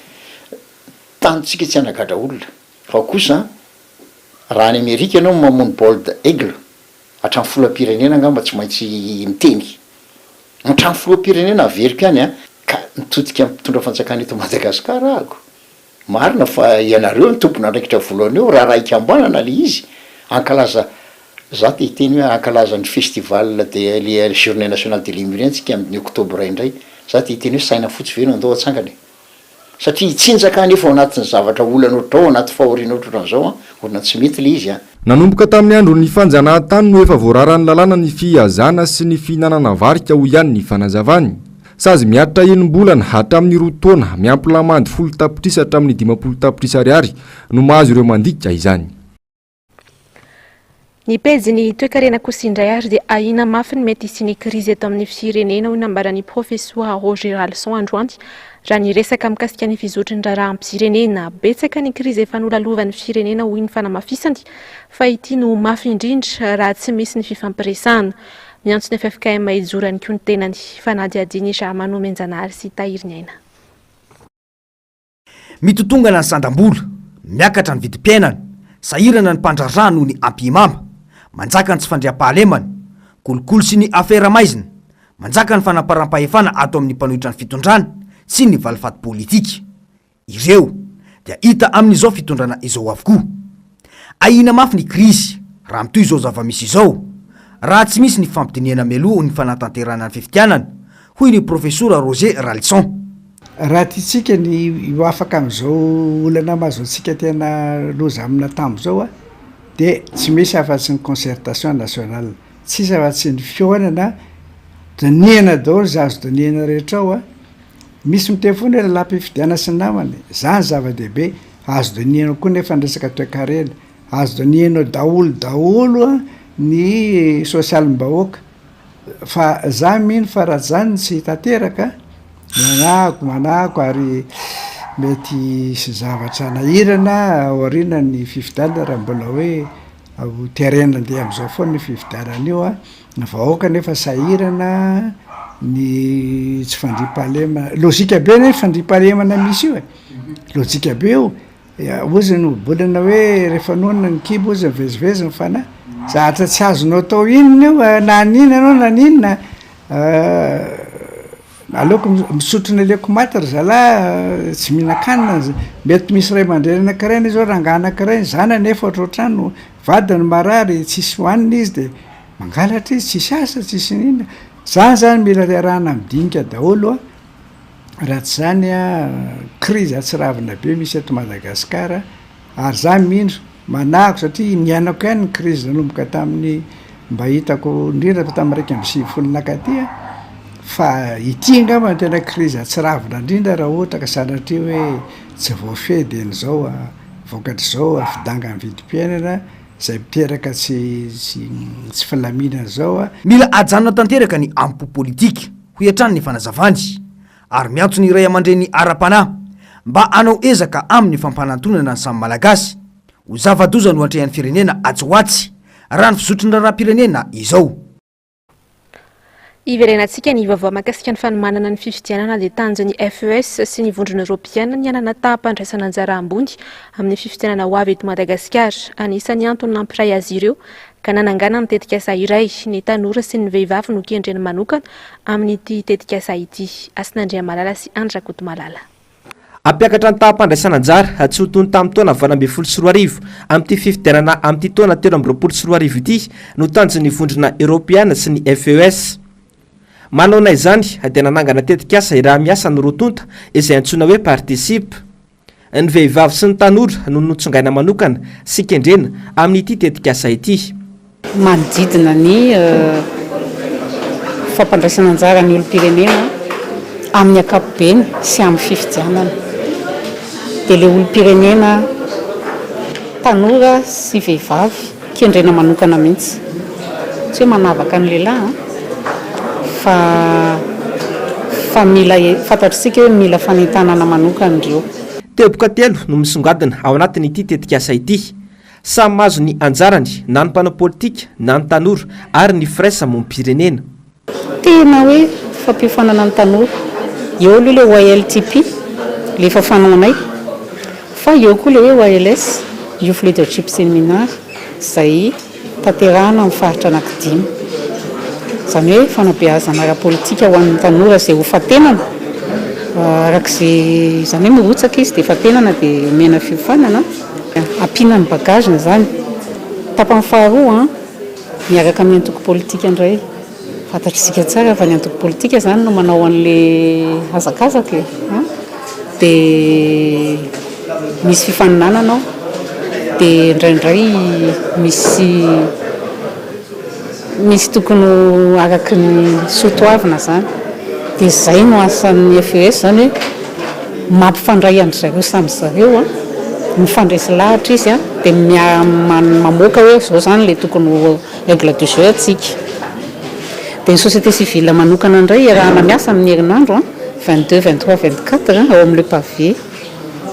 tanytsika tsy anagadra olona fa kosa raha any Amerika ianao mamono bold aigle hatramy filoham-pirenena angamba tsy maintsy miteny hatramy filoham-pirenena averiko any a ka mitodika mitondra fanjakana eto Madagasikara ako marina fa ianareo ny tompona andraikitra voalohany eo raha raika ambanana le izy ankalaza za te hiteny hoe ankalaza ny festival de le journée nationale de l'Immigrant tsika amin'ny octobre indray za te hiteny hoe saina fotsy veno andao atsangany satria tsinjaka nefa ao anatin'ny zavatra olana ohatrao anaty fahoriana ohatran'izao olona tsy mety le izy nanomboka tamin'ny andro ny fanjanahantany no efa voararany lalàna ny fihazana sy ny fihinanana varika ho ihany ny fanazavany sazy miaritra enim-bolana hatramin'ny 2 taona miampy lamandy 10 tapitrisa hatramin'ny 50 tapitrisa ariary no mahazo ireo mandika izany. Ny pejiny toekarena kosindray ary dia ahina mafy ny mety hisy ny krizy eto amin'ny firenena ho nambaran'ny professeur Roger Alson androany raha ny resaka mikasika ny fizotry ny raharaham-pirenena betsaka ny krizy efa nolalovan'ny firenena hoy ny fanamafisany fa ity no mafy indrindra raha tsy misy ny fifampiresahana miantso ny FFKM ijorany koa ny tenany fanadiadiny Germano Menjanary sy Tahiriny aina. Mitotongana ny sandam-bola miakatra ny vidim-piainana sahirana ny mpandrarà noho ny ampimama manjaka ny tsy fandriam-pahalemana kolokolo sy ny afera maizina manjaka ny fanaparam-pahefana ato amin'ny mpanohitra ny fitondrana sy ny valifaty politika ireo dia hita amin'izao fitondrana izao avokoa ahina mafy ny krizy raha mitoy izao zava-misy izao raha tsy misy ny fampidiniana meloa ny fanatanterana ny fifitianana hoy ny professeur Roger Ralson. Raha tiatsika ny io afaka amin'izao olana mahazoantsika tena loza amina tambo zao dia tsy misy afa-tsy ny concertation nationale tsisy afa-tsy ny fioanana diniana daholo za azo diniana rehetra ao misy miteny foana hoe lalam-pifidiana sy ny namany zany zava-dehibe azo diniana koa nefa ny resaka toe-karena azo diniana daholo ny sosialim-bahoaka fa za mino fa raha zany tsy tanteraka manako ary mety sy zavatra nahirana aoriana ny fifidiana raha mbola hoe terrain andeha amin'izao foana ny fifidianana io ny vahoaka nefa sahirana ny tsy fandriam-pahalemana lozika be ny fandriam-pahalemana misy io lozika be io ozy ny bolana hoe rehefa nonona ny kibo ozy niveziveziny fana zahatra tsy azonao atao inona io na ninona anao na ninona aleoko misotro ny aleko maty ry zalahy tsy mihinan-kanina mety misy ray aman-dreny anankiray zao rangahy anankiray zana nefa ohatrohatrano vadiny marary tsisy hoanina izy dia mangalatra izy tsisy asa tsisy ninona zany mila riarahana midinika daholo raha tsy zany krizy atsiravina be misy eto Madagasikara ary za mino manahako satria nianako ihany ny krizy nanomboka tamin'ny mba hitako indrindra tamin'ny 2020 nakaty fa ity angamba ny tena krizy atsiravina indrindra raha ohatra ka sanatria hoe tsy voafedy an'izao vokatr'izao fidanga ny vidim-piainana zay miteraka tsy filaminana zao mila ajanona tanteraka ny ampo politika ho hiatrany ny fanazavany ary miantso ny iray aman-dreny ara-panahy mba anao ezaka amin'ny fampanantonana ny samy malagasy ho zava-doza no antrehan'ny firenena atsoatsy raha ny fizotry ny raharaham-pirenena izao. Iverenantsika ny vaovao mahakasika ny fanomanana ny fifidianana dia tanjon'ny FES sy ny vondrona Europiana ny anana taham-pandraisana anjara ambony amin'ny fifidianana ho avy eto Madagasikara. Anisan'ny antony nampiray azy ireo ka nanangana ny tetikasa iray ny tanora sy ny vehivavy no kendreny manokana amin'ity tetikasa ity. Asin'Andriamalala sy Andrakoto Malala. Ampiakatra ny taham-pandraisana anjara tsy ho tony tamin'ny taona 2024 amin'ity fifidianana amin'ity taona 2024 ity no tanjon'ny vondrona Europiana sy ny FES. Manona izany dia nanangana tetikasa iraha miasa ny rotonta izay antsoina hoe participe. Ny vehivavy sy ny tanora no notsongaina manokana sy kendrena amin'ity tetikasa ity. Manodidina ny fampandraisana anjara ny olom-pirenena amin'ny ankapobeny sy amin'ny fifidianana. Dia le olom-pirenena tanora sy vehivavy kendrena manokana mihitsy. Tsy hoe manavaka ny lehilahy fa mila fantatritsika hoe mila fanentanana manokana ireo. Teboka telo no misongadina ao anatin'ity tetikasa ity. samy mahazo ny anjarany na ny mpanao politika na ny tanora ary ny fresa mompirenena. Tena hoe fampifanana ny tanora eo aloha le OILTP le fafananay fa eo koa le hoe OILS Youth Leadership Seminar izay tanterahana amin'ny faritra anankidimy. Izany hoe fanabeazana ara-politika ho an'ny tanora izay ho fatenana arak'izay izany hoe mirotsaka izy dia fatenana dia omena fiofanana ampiana ny bagazina zany. Tapany faharoa miaraka amin'ny antoko politika indray. Fantatritsika tsara fa ny antoko politika zany no manao an'le hazakazaka dia misy fifaninanana dia indraindray misy tokony araky ny sotoavina zany. Dia izay no asan'ny FES zany hoe mampifandray andry zareo samy zareo mifandraisy lahatra izy dia mamoaka hoe zao zany le tokony règle du jeu atsika. Dia ny société civile manokana indray arahana miasa amin'ny herinandro 22, 23, 24 ao amin'le pavé.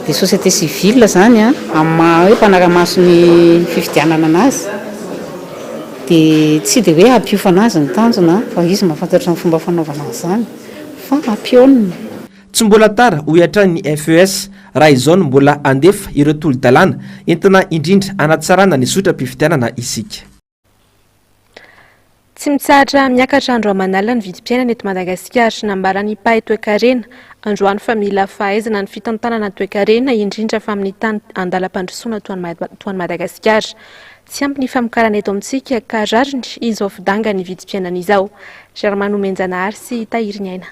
Dia société civile zany hoe mpanara-maso ny fifidianana anazy dia tsy dia hoe ampiofana azy ny tanjona fa izy mahafantatra ny fomba fanaovana zany fa ampiona. Tsy mbola tara ho iatran'ny FES raha izao no mbola andefa ireo tolo-dalàna entina indrindra anatsarana ny sotram-pifidianana isika. Tsy mitsahatra miakatra andro aman'alina ny vidim-piainana eto Madagasikara sy nambarany pahay toe-karena androany fa mila fahaizana ny fitantanana toe-karena indrindra fa amin'ny tany andalam-pandrosoana toan'ny Madagasikara. Tsy ampy ny famokarana eto amintsika ka rariny izao fidanga ny vidim-piainana izao. Germano Menjanahary sy Tahiry Aina.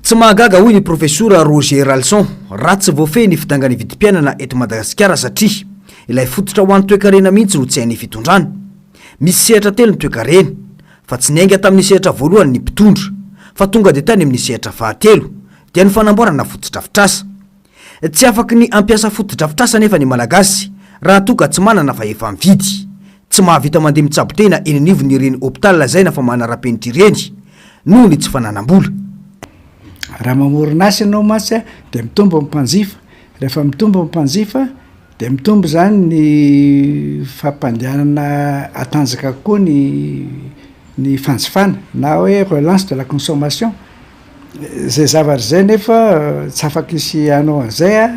Tsy mahagaga hoy ny profesora Roger Ralson ratsy voafehy ny fidangany vidim-piainana eto Madagasikara satria ilay fototra ho an'ny toe-karena mihitsy no tsy hain'ny fitondrana. Misy sehatra telo ny toe-karena fa tsy niainga tamin'ny sehatra voalohany ny mpitondra fa tonga dia tany amin'ny sehatra fahatelo dia ny fanamboarana fotodrafitrasa. Tsy afaka ny ampiasa fotodrafitrasa nefa ny malagasy raha toka tsy manana fa efa mividy. Tsy mahavita mandeha mitsabotena eny anivony ireny hôpital zay na fa manara-penitra ireny noho ny tsy fananam-bola. Raha mamorona asy ianao matsy dia mitombo mpanjifa. Rehefa mitombo mpanjifa dia mitombo zany ny fampandehanana atanjaka koa ny fanjifana na hoe relance de la consommation. Zay zavatra zay nefa tsy afaka isy anao an'izay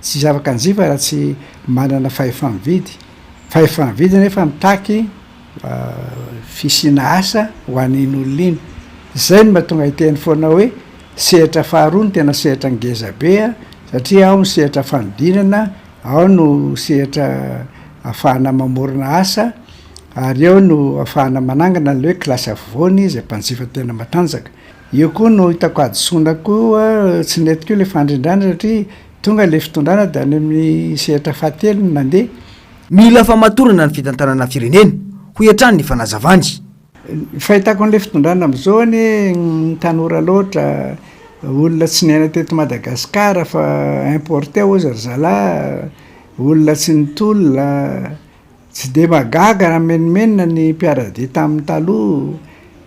tsy zavaka anjifa raha tsy manana fahefa-mividy. Fahefa-mividy nefa mitaky fisina asa ho an'in'olona iny. Zay no mahatonga hiteny foana hoe sehatra faharoa no tena sehatra ngeza be satria ao ny sehatra fanodinana, ao no sehatra ahafahana mamorona asa ary eo no ahafahana manangana le hoe kilasy afovoany izay mpanjifa tena matanjaka. Io koa no hitako adosoana koa tsy nety koa le fandrindrana satria tonga le fitondrana dia any amin'ny sehatra fahatelo no nandeha. Mila famatorana ny fitantanana firenena ho iatran'ny fanazavany. Fahitako an'ilay fitondrana amin'izao ny tanora loatra olona tsy niaina teto Madagasikara fa importé ozy ry zalahy, olona tsy nitolona, tsy dia magaga raha menimenina ny mpiara-dia tamin'ny taloha.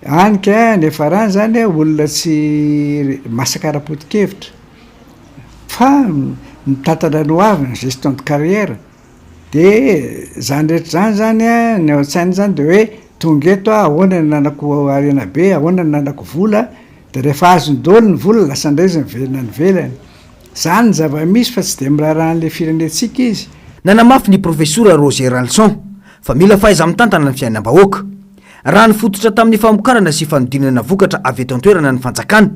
Anika nefa rany zany olona tsy masaka ara-potikevitra fa mitantana ny hoavy ny gestion de carrière. Dia zany rehetra zany ny ao an-tsainy zany dia hoe tonga eto ahoana ny nanako arena be, ahoana ny nanako vola, dia rehefa azo ny daholo ny vola lasa indray izy mivelona ny velany. Zany ny zava-misy fa tsy dia mirarahan'ilay firenentsika izy. Nanamafy ny profesora Roger Ralson fa mila fahaiza mitantana ny fiainam-bahoaka. Raha ny fototra tamin'ny famokarana sy fanodinana vokatra avy eto an-toerana ny fanjakana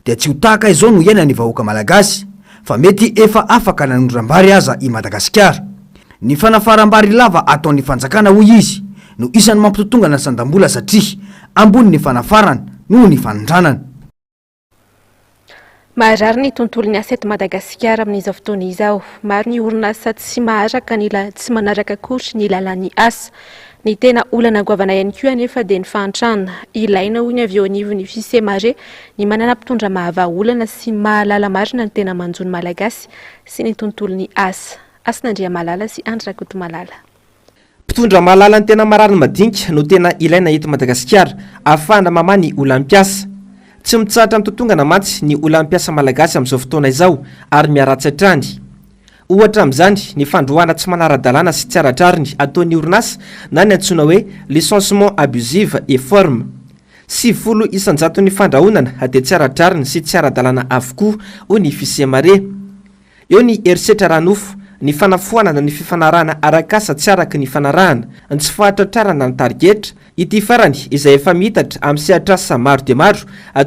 dia tsy ho tahaka izao no iaina ny vahoaka malagasy fa mety efa afaka nanondram-bary aza i Madagasikara. Ny fanafaram-bary lava ataon'ny fanjakana hoy izy no isan'ny mampitotongana ny sandam-bola satria ambony ny fanafarana noho ny fanondranana. Maharary ny tontolon'ny asa eto Madagasikara amin'izao fotoana izao. Maro ny orinasa tsy manaraka kory ny lalan'ny asa. Ny tena olana goavana ihany koa anefa dia ny fahantrana. Ilaina hoy ny avy eo anivon'ny fisemare ny manana mpitondra mahavaolana sy mahalala marina ny tena manjony malagasy sy ny tontolon'ny asa. Asin'Andria Malala sy Andra Koto Malala. Mpitondra mahalala ny tena marariny madinika no tena ilaina eto Madagasikara ahafahana mamany olam-piasa. Tsy mitsahatra mitotongana mantsy ny olam-piasa malagasy amin'izao fotoana izao ary miaratsy hatrany. ohatra amin'izany ny fandroana tsy manara-dalàna sy tsy aradrariny ataon'ny orinasa na ny antsoina hoe licencement abusive et forme 90 isanjaton'ny fandrahonana dia tsy aradrariny sy tsy ara-dalàna avokoa ho ny fisemare eo ny erisetra ranofo ny fanafoanana ny fifanarahana arakasa tsy araky ny fanarahana ny tsy fahatratrarana ny targetra ity farany izay efa mitatra amin'ny sehatrasa maro dia maro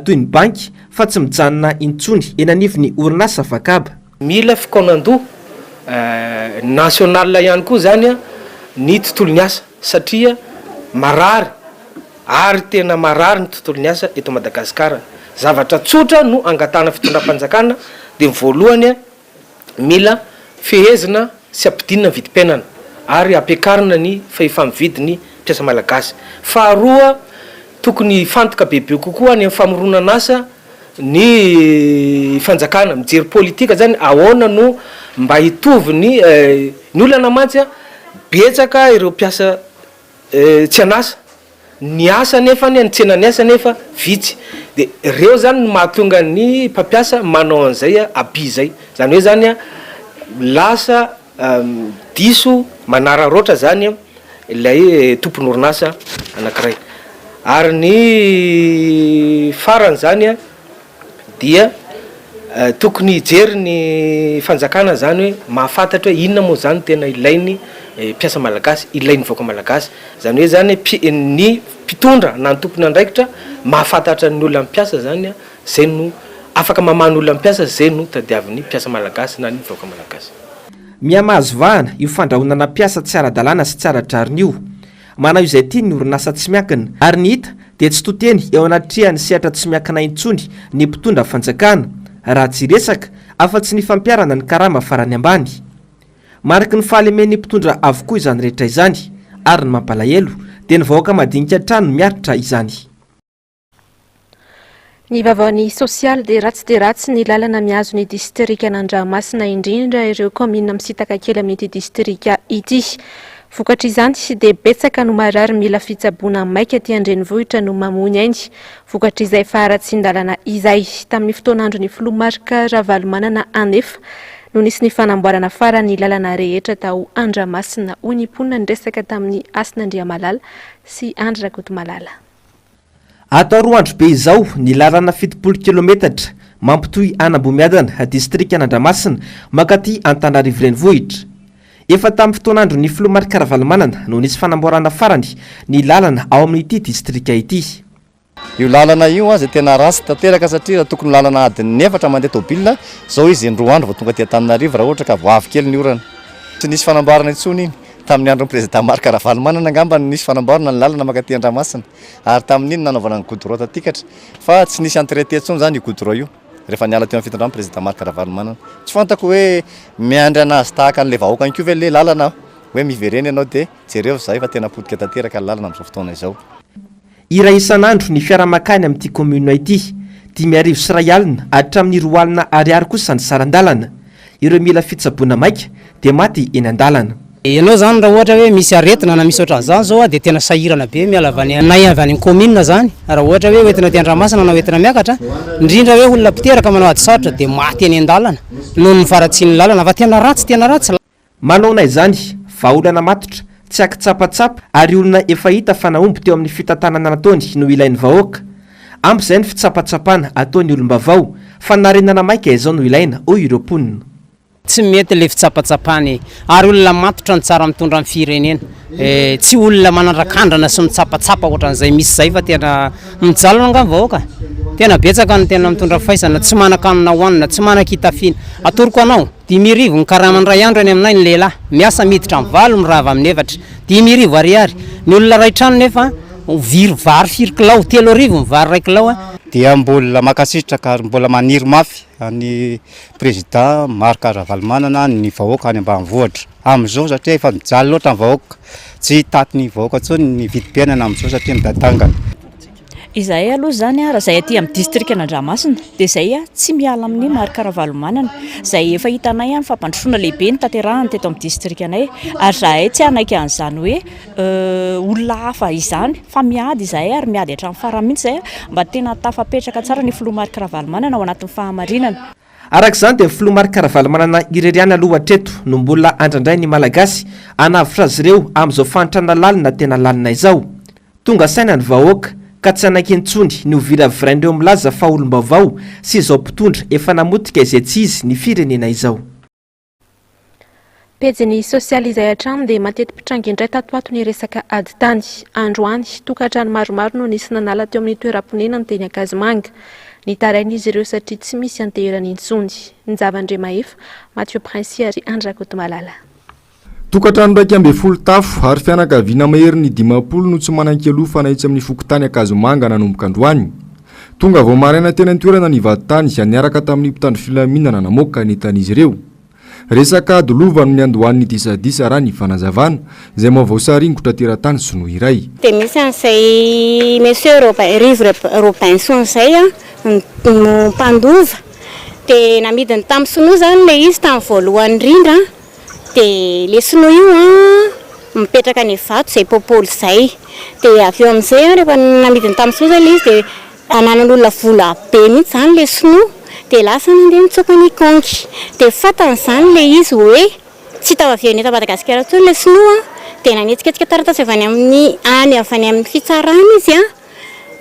toy ny banky fa tsy mijanona intsony eny anivony orinasa fakaba mila fikonandoha national ihany koa zany a ny tontolo ny asa satria marary ary tena marary ny tontolo ny asa eto Madagasikara zavatra tsotra no angatana fitondram-panjakana dia voalohany a mila fehezina sy ampidinina ny vidim-piainana ary ampiakarina ny fahefamividiny mpiasa malagasy faharoa tokony fantoka bebe kokoa ny famoronana asa ny fanjakana mijery politika zany ahoana no mba hitovy ny olana mantsy betsaka ireo mpiasa tsy anasa ny asa nefa ny tsena ny asa nefa vitsy dia ireo zany no mahatonga ny mpampiasa manao an'izay aby zay zany hoe zany lasa diso manararoatra zany ilay tompon'orinasa anankiray ary ny farany zany dia tokony hijery ny fanjakana zany hoe mahafantatra hoe inona moa zany tena ilainy mpiasa malagasy ilainy vaoaka malagasy zany hoe zany ny mpitondra na ny tompony andraikitra mahafantatra ny olona mpiasa zany zay no afaka mamany olona mpiasa zay no tadiavin'ny mpiasa malagasy na ny vaoaka malagasy miamahazo vahana io fandrahonana mpiasa tsy ara-dalàna sy tsy ara-drariny io manao izay tia ny orinasa tsy miankina ary ny hita dia tsy toteny eo anatrihany sehatra tsy miankina intsony ny mpitondra fanjakana raha tsy resaka afa-tsy ny fampiarana ny karama farany ambany mariky ny fahalemen'ny mpitondra avokoa izany rehetra izany ary ny mampalahelo dia ny vahoaka madinika trano miaritra izany ny vavaony sosialy dia ratsy ny lalana miazo ny distrika n'Andramasina indrindra ireo komina misitaka kely amin'ity distrika ity vokatra izany dia betsaka no marary mila fitsaboana maika aty Andrenivohitra no mamony ainy vokatra izay faharatsindalana izay tamin'ny fotoanandro ny filomarika Ravalomanana anefa no nisy ny fanamboarana farany lalana rehetra tao Andramasina ho nimponina ny resaka tamin'ny Asinandriamalala sy Andry Rakotomalala. Atao roa andro be izao ny lalana 70 kilometatra mampitohy Anambomiadana distrika n'Andramasina makaty Antananarivo Renivohitra. Efa tamin'ny fotoanandro ny filomarika Ravalomanana no nisy fanamboarana farany ny lalana ao amin'ity distrika ity. Io lalana io zay tena ratsy tanteraka satria tokony lalana adiny 4 mandeha tobila zao izy indroa andro vao tonga aty Antananarivo raha ohatra ka voavy kely ny orana. Tsy nisy fanamboarana intsony iny tamin'ny andron'ny président Marc Ravalomanana angamba nisy fanamboarana ny lalana makaty Andramasina ary tamin'iny nanaovana ny goudron tatikatra fa tsy nisy entretien intsony zany io goudron io rehefa niala teo amin'ny fitondran'ny président Marc Ravalomanana. Tsy fantako hoe miandry anazy tahaka an'ilay vahoaka an'io ve le lalana hoe mivereny ianao dia jereo zay fa tena potika tanteraka ny lalana amin'izao fotoana izao. Ira isan'andro ny fiaramakany amin'ity commune ity 5 sy 2 alina hatramin'ny 2 alina ariary kosa ny saran-dalana ireo mila fitsaboana maika dia maty eny an-dalana. Ianao zany raha ohatra hoe misy aretina na misy ohatran'izany zao dia tena sahirana be miala avy any commune zany raha ohatra hoe hoentina aty Andramasina na hoentina miakatra indrindra hoe olona mpiteraka manao ady sarotra dia maty eny an-dalana noho ny faratsian'ny lalana fa tena ratsy. Manao izany fa olana matotra tsy akitsapatsapa ary olona efa hita fa naomby teo amin'ny fitantanana nataony no ilain'ny vahoaka ampy izay ny fitsapatsapana ataony olom-bavao fa narenana maika izao no ilaina hoy ireo mponina. Tsy mety le fitsapatsapany ary olona matotra ny tsara mitondra ny firenena tsy olona manandrakandrana sy mitsapatsapa ohatran'izay misy zay fa tena mijalona angamba vahoaka tena betsaka ny tena mitondra faisana tsy manan-kanina hoanina tsy manan-kitafina atoroko anao 5,000 ny karamany ray andro any aminay ny lehilahy miasa miditra amin'ny 7 mirava amin'ny 4 5,000 ariary ny olona ray trano nefa viry vary 4 kilao 3,000 ny vary 1 kilao dia mbola makasitraka ary mbola maniry mafy any président Marc Ravalomanana ny vahoaka any ambanivohitra amin'izao satria efa mijaly loatra ny vahoaka tsy taty ny vahoaka intsony ny vidim-piainana amin'izao satria midatangana. Izahay aloha zany raha zay aty amin'ny distrika n'Andramasina dia zay tsy miala amin'ny Marc Ravalomanana zay efa hitanay any fampandrosoana lehibe ny tanterahany teto amin'ny distrikanay ary zahay tsy anaiky an'izany hoe olona hafa izany fa miady izahay ary miady hatramin'ny farany mihitsy zay mba tena tafapetraka tsara ny filoha Marc Ravalomanana ao anatin'ny fahamarinana. arak'izany dia Filomary Karavalomanana ireriana aloha hatreto no mbola andrandray ny malagasy anavitra azy ireo amin'izao fantrana lalina tena lalina izao. Tonga saina ny vahoaka ka tsy anakentsony ny oviraviraindreo milaza fa olom-baovao sy izao mpitondra efa namotika izay tsy izy ny firenena izao. Pejiny sosialy izay hatrany dia matety pitrangy indray tatoato ny resaka ady tany. Androany tokantrano maromaro no nisy nanala teo amin'ny toeram-ponena ny teny Akazomanga. Ny tarain'izy ireo satria tsy misy anteherana intsony. Ny Zavandriamaefa, Mathieu Prince ary Andrakoto Malala. Tokantrano 210 tafo ary fianakaviana maherin'ny 50 no tsy manan-keloha fanaitsy amin'ny fokotany Akazomanga nanomboka androany. Tonga vao maraina tena toerana ny vaditany izay niaraka tamin'ny mpitandro filaminana namoaka ny tan'izy ireo. Resaka adolova no niandohan'ny disadisa raha ny fanazavana izay mahavoasaringotra teratany sono iray. Dia misy an'izay monsieur Rive Robinson izay mpandova dia namidiny tamin'ny sinoa zany le izy tamin'ny voalohany indrindra dia le sinoa io mipetraka ny vato izay popolo izay dia avy eo amin'izay rehefa namidiny tamin'ny sinoa zany le izy dia ananan'olona vola be mihitsy zany le sinoa dia lasa nandeha mitsoka ny konky dia fatan'izany le izy hoe tsy tavaviany eto Madagasikara toy le sinoa dia nanetsiketsika taratasy avy amin'ny fitsarana izy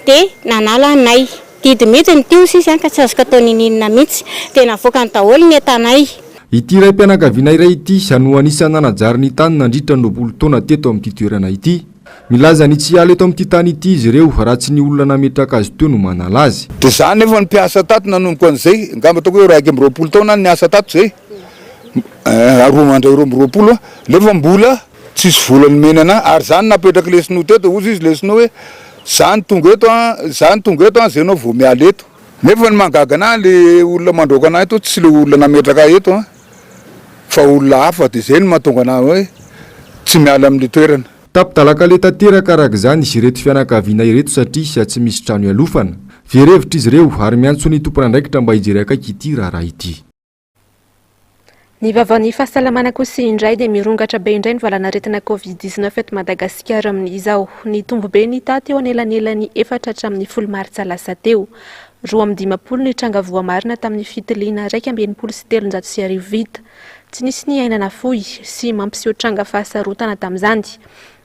dia nanala anay didy mihitsy ny tio izy ka tsy azoko ataony ninona mihitsy dia navoaka ny daholo ny entanay. Ity ray mpianakaviana iray ity sano anisany nanajary ny tany nandritra ny 20 taona teto amin'ity toerana ity. Milaza ny tsy ala eto amin'ity tany ity izy ireo raha tsy ny olona nametraka azy teo no manala azy. Dia zany nefa ny mpiasa tato nanomboka an'izay ngamba toko hoe raiky amby 20 taona ny asa tato zay. Roa mandray 20 lefa mbola tsisy volany menana ary zany napetraka le sinoa teto ozy izy le sinoa hoe zany tonga eto zay anao vao miala eto. Nefa ny mangagana le olona mandroaka anahy eto tsy le olona nametraka eto fa olona hafa dia zay no mahatonga anahy hoe tsy miala amin'ny toerana. Taptalaka le tanteraka araka izany izy ireto fianakaviana ireto satria tsy misy trano ialofana. Verevitra izy ireo ary miantso ny tompona andraikitra mba hijery akaiky ity raharaha ity. Ny vaovan'ny fahasalamana kosa indray dia mirongatra be indray ny valanaretina Covid-19 eto Madagasikara amin'izao. Ny tombobe ny taty eo anelanelan'ny 4 hatramin'ny 10 Martsa lasa teo. 250 ny tranga voamarina tamin'ny fitiliana 1.700 vita. Tsy nisy ny ainana fohy sy mampiseho tranga fahasarotana tamin'izany.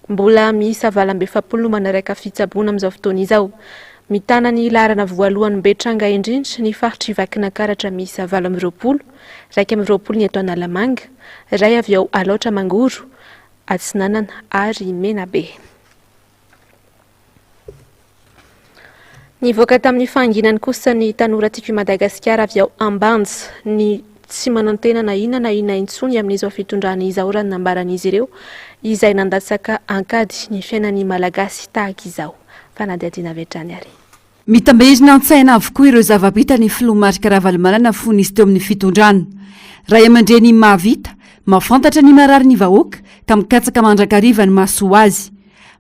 Mbola miisa 770 manaraka fitsaboana amin'izao fotoana izao. Mitana ny larana voalohany be tranga indrindra ny faritra Ivakina karatra miisa 20, 20 ny eto Analamanga, ray avy ao Alaotra Mangoro, Atsinanana ary Menabe. Nivoaka tamin'ny fanginany kosa ny tanora tiako Madagasikara avy ao Ambanja ny tsy manantena na inona intsony amin'izao fitondrana izao raha nambaran'izy ireo izay nandatsaka ankady ny fiainan'ny malagasy tahaka izao. Fanadihadiana vetrany ary. Mitambezina an-tsaina avokoa ireo zava-bitany Filomary Karavalomanana fony izy teo amin'ny fitondrana. Ray aman-dreny mahavita, mahafantatra ny marary ny vahoaka ka mikatsaka mandrakariva ny mahasoa azy.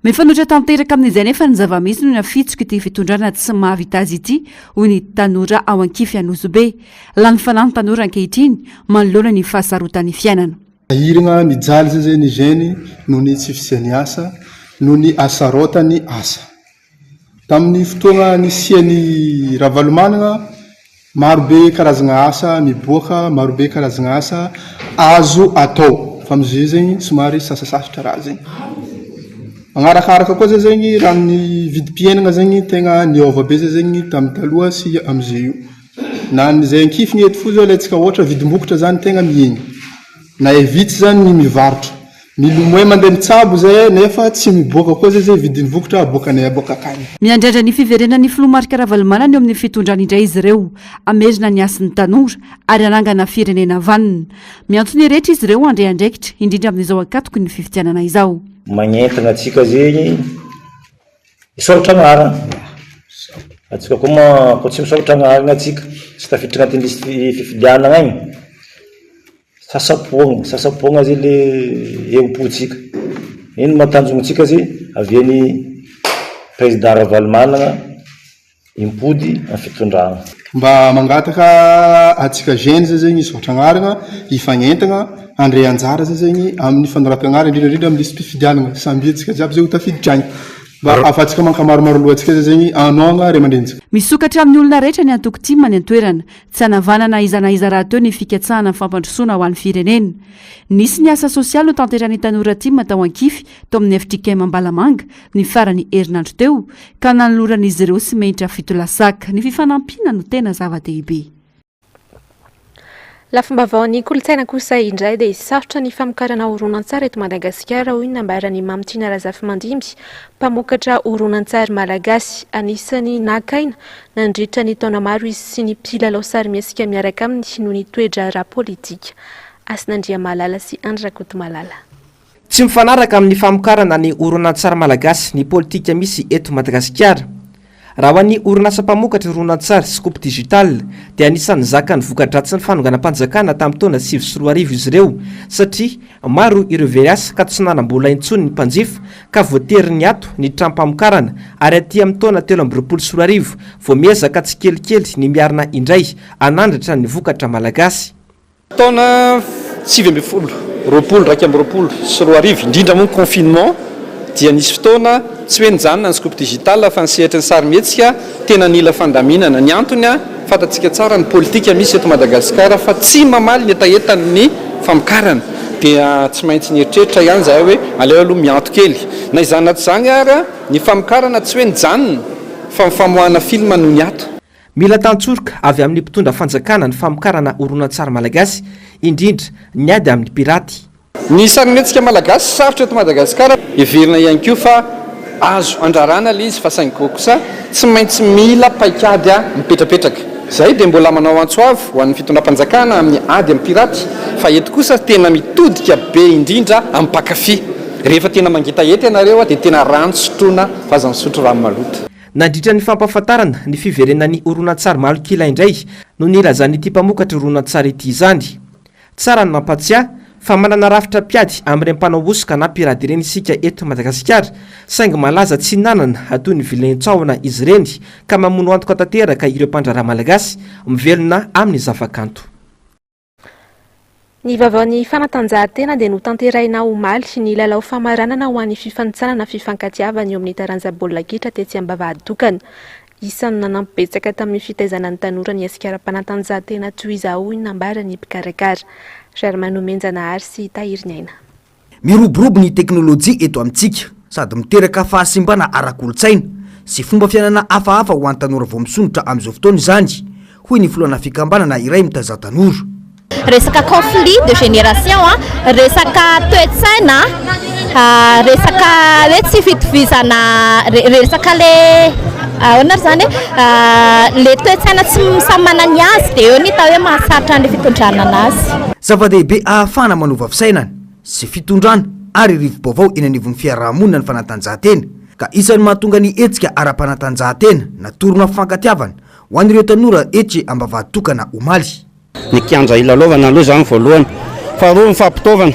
Mifanotra tanteraka amin'izay nefa ny zava-misy no nafitsika ity fitondrana tsy mahavita azy ity hoy ny tanora ao Ankify Anozobe. Lany fanahy ny tanora ankehitriny manoloana ny fahasarotany fiainana. Ahirana mijaly zay ny zeny no ny tsy fisiany asa no ny asarotany asa. Tamin'ny fotoana nisiany Ravalomanana marobe karazana asa miboaka, marobe karazana asa azo atao fa amizay zegny somary sasasasotra raha zegny. Magnarakaraka koa zegny raha ny vidim-piainana zegny tegna niova be zegny tamin'ny taloha sy amizay io. Na zay Ankify eto fo zao latsika ohatra vidim-bokotra zany tegna miegny. Na evitsy zany ny mivarotra. Milomoe mandeha mitsabo zay nefa tsy miboaka koa zay vidin'ny vokotra aboakanay aboakakany. Miandrandra ny fiverenan'ny Filomary Karavalomanana eo amin'ny fitondrana indray izy ireo, amezina ny asin'ny tanora ary anangana firenena vanina. Miantso ny rehetra izy ireo andray andraikitra indrindra amin'izao ankatoko ny fifitianana izao. Magnentana atsika zegny isaoratra agnarana. Atsika koa tsy misaoratra agnarana atsika, tsy tafiditra agnatin'ny fifidianana agny. Sasapoagna zay le eom-potsika. Ino matanjontsika zay aviany président Ravalomanana impody amin'ny fitondrana. Mba mangataka atsika jeune zay zegny isaoratra agnarana, ifagnentana, andre anjara zay zegny amin'ny fanoratana agnarana indrindra amin'ny listy fifidianana samby atsika jiaby zay ho tafiditra agny. mba afatsika mankamaromaro lohantsika zay zegny anoagna ray aman-drentsika misokatra amin'ny olona rehetra ny antoko timany antoerana tsy hanavanana izanaiza raha teo ny fikatsahana ny fampandrosoana ho an'ny firenena nisy ny asa sosialy no tanterany tanora tima tao ankify to amin'ny FTK Mambalamanga ny farany herinandro teo ka nanoloran'izy ireo sy menitra fitolasaka ny fifanampiana no tena zava-dehibe. Lafombavan'ny kolotsaina kosa indray dia sarotra ny famokarana horonan-tsary eto Madagasikara hoy nambarany Mamitiana Razafimandimby mpamokatra horonan-tsary malagasy anisany nakaina nandritra ny taona maro izy sy ny mpilalao sary miasika miaraka aminy noho ny toetra ara-politika. Asinandria Malala sy Andrakoto Malala. Tsy mifanaraka amin'ny famokarana ny horonan-tsary malagasy ny politika misy eto Madagasikara. Raha ho an'ny orinasa mpamokatra horonan-tsary sy kopy digital dia anisany zaka ny voka-dratsy ny fanonganam-panjakana tamin'ny taona 2024 izy ireo satria maro ireo veriasa ka tsy nanam-bola intsony ny mpanjifa ka voatery ny ato ny tranom-pamokarana ary aty amin'ny taona 2024 vao miezaka tsy kelikely ny miarina indray anandratra ny vokatra malagasy. Taona 2024 indrindra moa confinement dia nisy fotoana tsy hoe nijanona ny scope digital fa nisehatra ny sary mihetsika tena nila fandaminana ny antony fantatsika tsara ny politika misy eto Madagasikara fa tsy mamaly ny etaetan'ny famokarana dia tsy maintsy nieritreritra ihany zahay hoe aleo aloha mianto kely na izany ato zany ary ny famokarana tsy hoe nijanona fa mifamoahana film no ny ato. Mila tantsoroka avy amin'ny mpitondra fanjakana ny famokarana horonan-tsary malagasy indrindra ny ady amin'ny piraty. Ny sary mihetsika malagasy sarotra eto Madagasikara heverina ihany koa fa azo andrarana le izy fa saingy kosa tsy maintsy mila paikady mipetrapetraka. Zay dia mbola manao antsoavo ho an'ny fitondram-panjakana amin'ny ady amin'ny piraty fa eto kosa tena mitodika be indrindra amin'ny mpakafy. Rehefa tena mangita ety ianareo dia tena rano sotroina fazany sotro rano maloto. Nandritra ny fampahafantarana ny fiverenan'ny horonan-tsary malokila indray no nilazan'ity mpamokatra horonan-tsary ity izany. Tsara ny mampatsiahy fa manana rafitra piady amin'ireny mpanao osoka na pirady ireny isika eto Madagasikara saingy malaza tsy nanana hatoy ny vilen-tsahona izy ireny ka mamono antoka tanteraka ireo mpandraraha malagasy mivelona amin'ny zavakanto. Ny vaovaon'ny fanatanjahantena dia notanterahina omaly ny lalao famaranana ho an'ny fifanitsanana fifankatiavana eo amin'ny taranja baolina kitra tetsy Ambavahadokana. Isan'ny nanampibetsaka tamin'ny fitaizana ny tanora ny asikaram-panatanjahantena toy izao ny nambarany mpikarakara. Jarmanomenjanahary sy Tahiriny Aina. Miroborobo ny teknôlôjia eto amintsika sady miteraka fahasimbana ara-kolotsaina sy fomba fiainana hafahafa ho an'ny tanora vao misondratra amin'izao fotoana izany hoy ny filoana fikambanana iray mitazah tanora. Resaka conflit de génération resaka toe-tsaina resaka hoe tsy fitovizana resaka le ahoana zany le toe-tsaina tsy samy manana azy dia eo ny tao hoe mahasarotra ny fitondrana anazy. Zava-dehibe ahafana manova fisainana sy fitondrana ary rivo-baovao eny anivon'ny fiarahamonina ny fanatanjahantena ka isan'ny mahatonga ny hetsika ara-panatanjahantena natorona fifankatiavana ho an'ireo tanora etsy Ambavahadokana omaly. Ny kianja ilalaovana aloha zany voalohany, faharoa ny fampitaovana,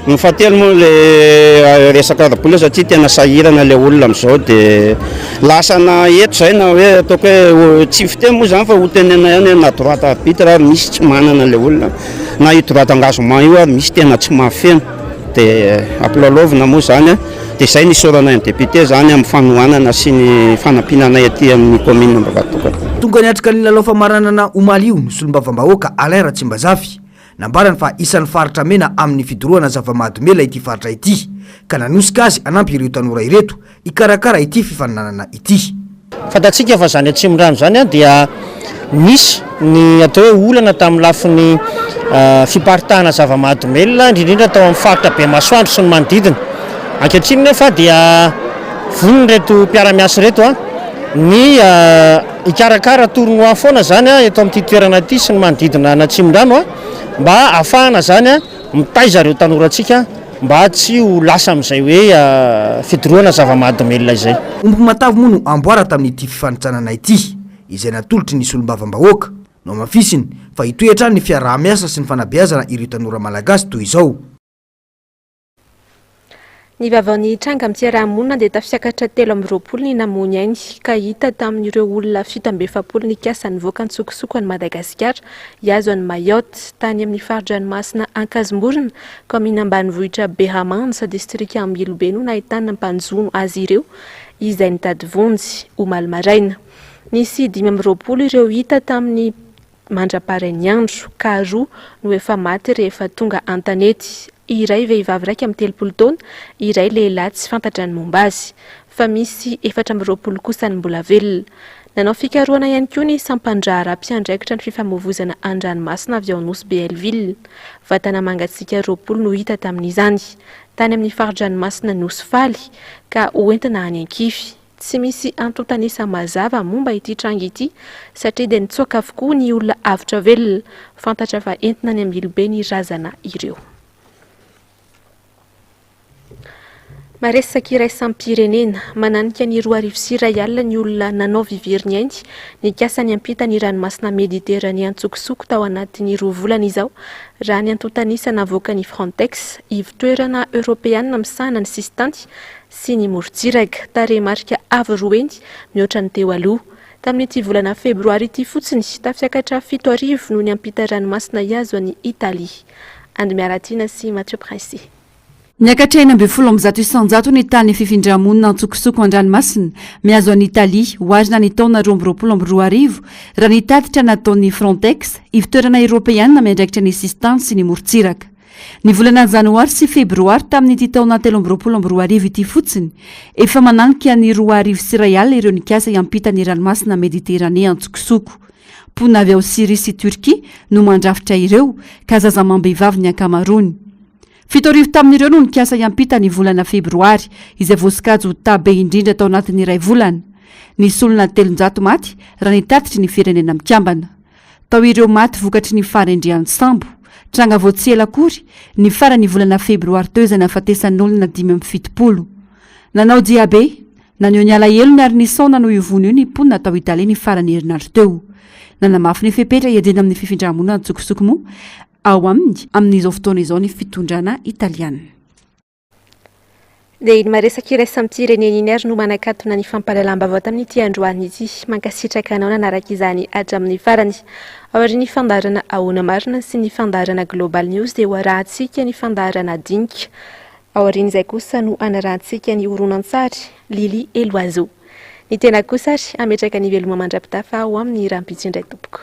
ny fahatelo moa le resaka ara-bola satria tena sahirana le olona amin'izao dia lasana eto zay na hoe ataoko hoe tsy fiteny moa zany fa ho tenena ihany na droite arbitre misy tsy manana le olona na io droite engagement io misy tena tsy mahafena dia ampilalaovina moa zany dia zay ny sorana ny député zany amin'ny fanohanana sy ny fanampinana ety amin'ny commune Ambavahadokana. Tonga niatrika ny lalao famaranana omaly io ny solombavam-bahoaka Alain Tsimbazafy nambarany fa isan'ny faritra mena amin'ny fidorohana zava-mahadomela ity faritra ity ka nanosika azy anampy ireo tanora ireto ikarakara ity fifaninanana ity. Fantatsika fa zany Atsimondrano zany dia misy ny atao hoe olana tamin'ny lafin'ny fiparitahana zava-mahadomela indrindra tao amin'ny faritra Bemasoandro sy ny manodidina. Ankehitriny nefa dia vonony reto mpiara-miasa reto ny ikarakara tournois foana zany eto amin'ity toerana ity sy ny manodidina Atsimondrano mba ahafahana zany mitaiza ireo tanorantsika mba tsy ho lasa amin'izay hoe fidorohana zava-mahadomela izay. Omby matavy moa no amboara tamin'ity fifanitsanana ity izay natolotry ny solombavam-bahoaka no mafisiny fa hitoetra ny fiaraha-miasa sy ny fanabeazana ireo tanora malagasy toy izao. Ny vavaon'ny tranga amin'ny fiarahamonina dia tafiakatra 320 ny namony ainy ka hita tamin'ireo olona 720 ny kasa nivoaka nitsokosoko any Madagasikara hiazo any Mayotte tany amin'ny faridranomasina Ankazimborona commune ambanivohitra Beramanja distrika Ambilobe no nahitana mpanjono azy ireo izay nitady vonjy omaly maraina. Nisy 520 ireo hita tamin'ny mandraparain'ny andro ka 2 no efa maty rehefa tonga an-tanety. Iray vehivavy raiky amin'ny 30 taona, iray lehilahy tsy fantatra ny momba azy. Fa misy 420 kosa ny mbola velona. Nanao fikarohana ihany koa ny sampandrahara mpiandraikitra ny fifamoivoizana an-dranomasina avy ao Nosy Belleville. Vatana mangatsiaka 20 no hita tamin'izany. Tany amin'ny faridranomasina Nosy Faly ka hoentina any Ankify. Tsy misy antontanisa mazava momba ity tranga ity satria dia nitsoaka avokoa ny olona avitra velona. Fantatra fa entina ny Ambilobe ny razana ireo. Maresaka iraisam-pirenena mananika ny 2 alina ny olona nanao viveriny ainy ny kasany ampita ny ranomasina Mediterranéen tsokosoko tao anatin'ny 2 volana izao raha ny antontanisa navoaka ny Frontex ivitoerana Europeana misahana ny sistanty sy ny morontsiraka tarehimarika avy roenty mihoatra ny teo aloha. Tamin'ity volana febroary ity fotsiny tafiakatra 7 no ny ampita ranomasina hiazo any Italia. Andy Miaratina sy Mathieu Prince. Niankatrehina 20 ny tany fifindramonina antsokosoko an-dranomasina miazo any Italia hoazina ny taona 2022 raha ny tatitra nataon'ny Frontex ivitoerana Europeana miandraikitra ny assistance sy ny morontsiraka. Ny volana janoary sy febroary tamin'ity taona 2022 ity fotsiny efa mananika ny 2,1 alina ireo nikasa iampita ny ranomasina Mediterranéen antsokosoko. Pona avy ao Syrie sy Turquie no mandrafitra ireo ka zazamambehivavy ny ankamarony. 7 tamin'ireo no nikasa iampita ny volana febroary izay voasikajo tabe indrindra tao anatin'ny 2 volana. Nisy olona 300 maty raha nitatitry ny firenena mikambana. Tao ireo maty vokatry ny farendrian'ny sambo. Tranga voatsela akory ny farany volana febroary teo izay nahafatesan'olona 570. Nanao diabe, naneo ny alahelo ary nisaona no ivony io ny mponina tao Italia ny farany herinandro teo. Nanamafy ny fepetra iadena amin'ny fifindramonina antsokosoko moa ao amin'izao fotoana izao ny fitondrana italiana. Dia maresaka iraisam-pirenena iny ary no manakatona ny fampalalambavao tamin'ity androany ity mankasitraka anao nanaraka izany hatramin'ny farany. Ao ary ny fandarana ahoana marina sy ny fandarana Global News dia hoarahantsika ny fandarana dinika. Ao aorian'izay kosa no anarahantsika ny horonan-tsary Lily et l'oiseau. Ny tena kosa ary ametraka ny veloma mandrapitafa ao amin'ny rampitsindray tompoko.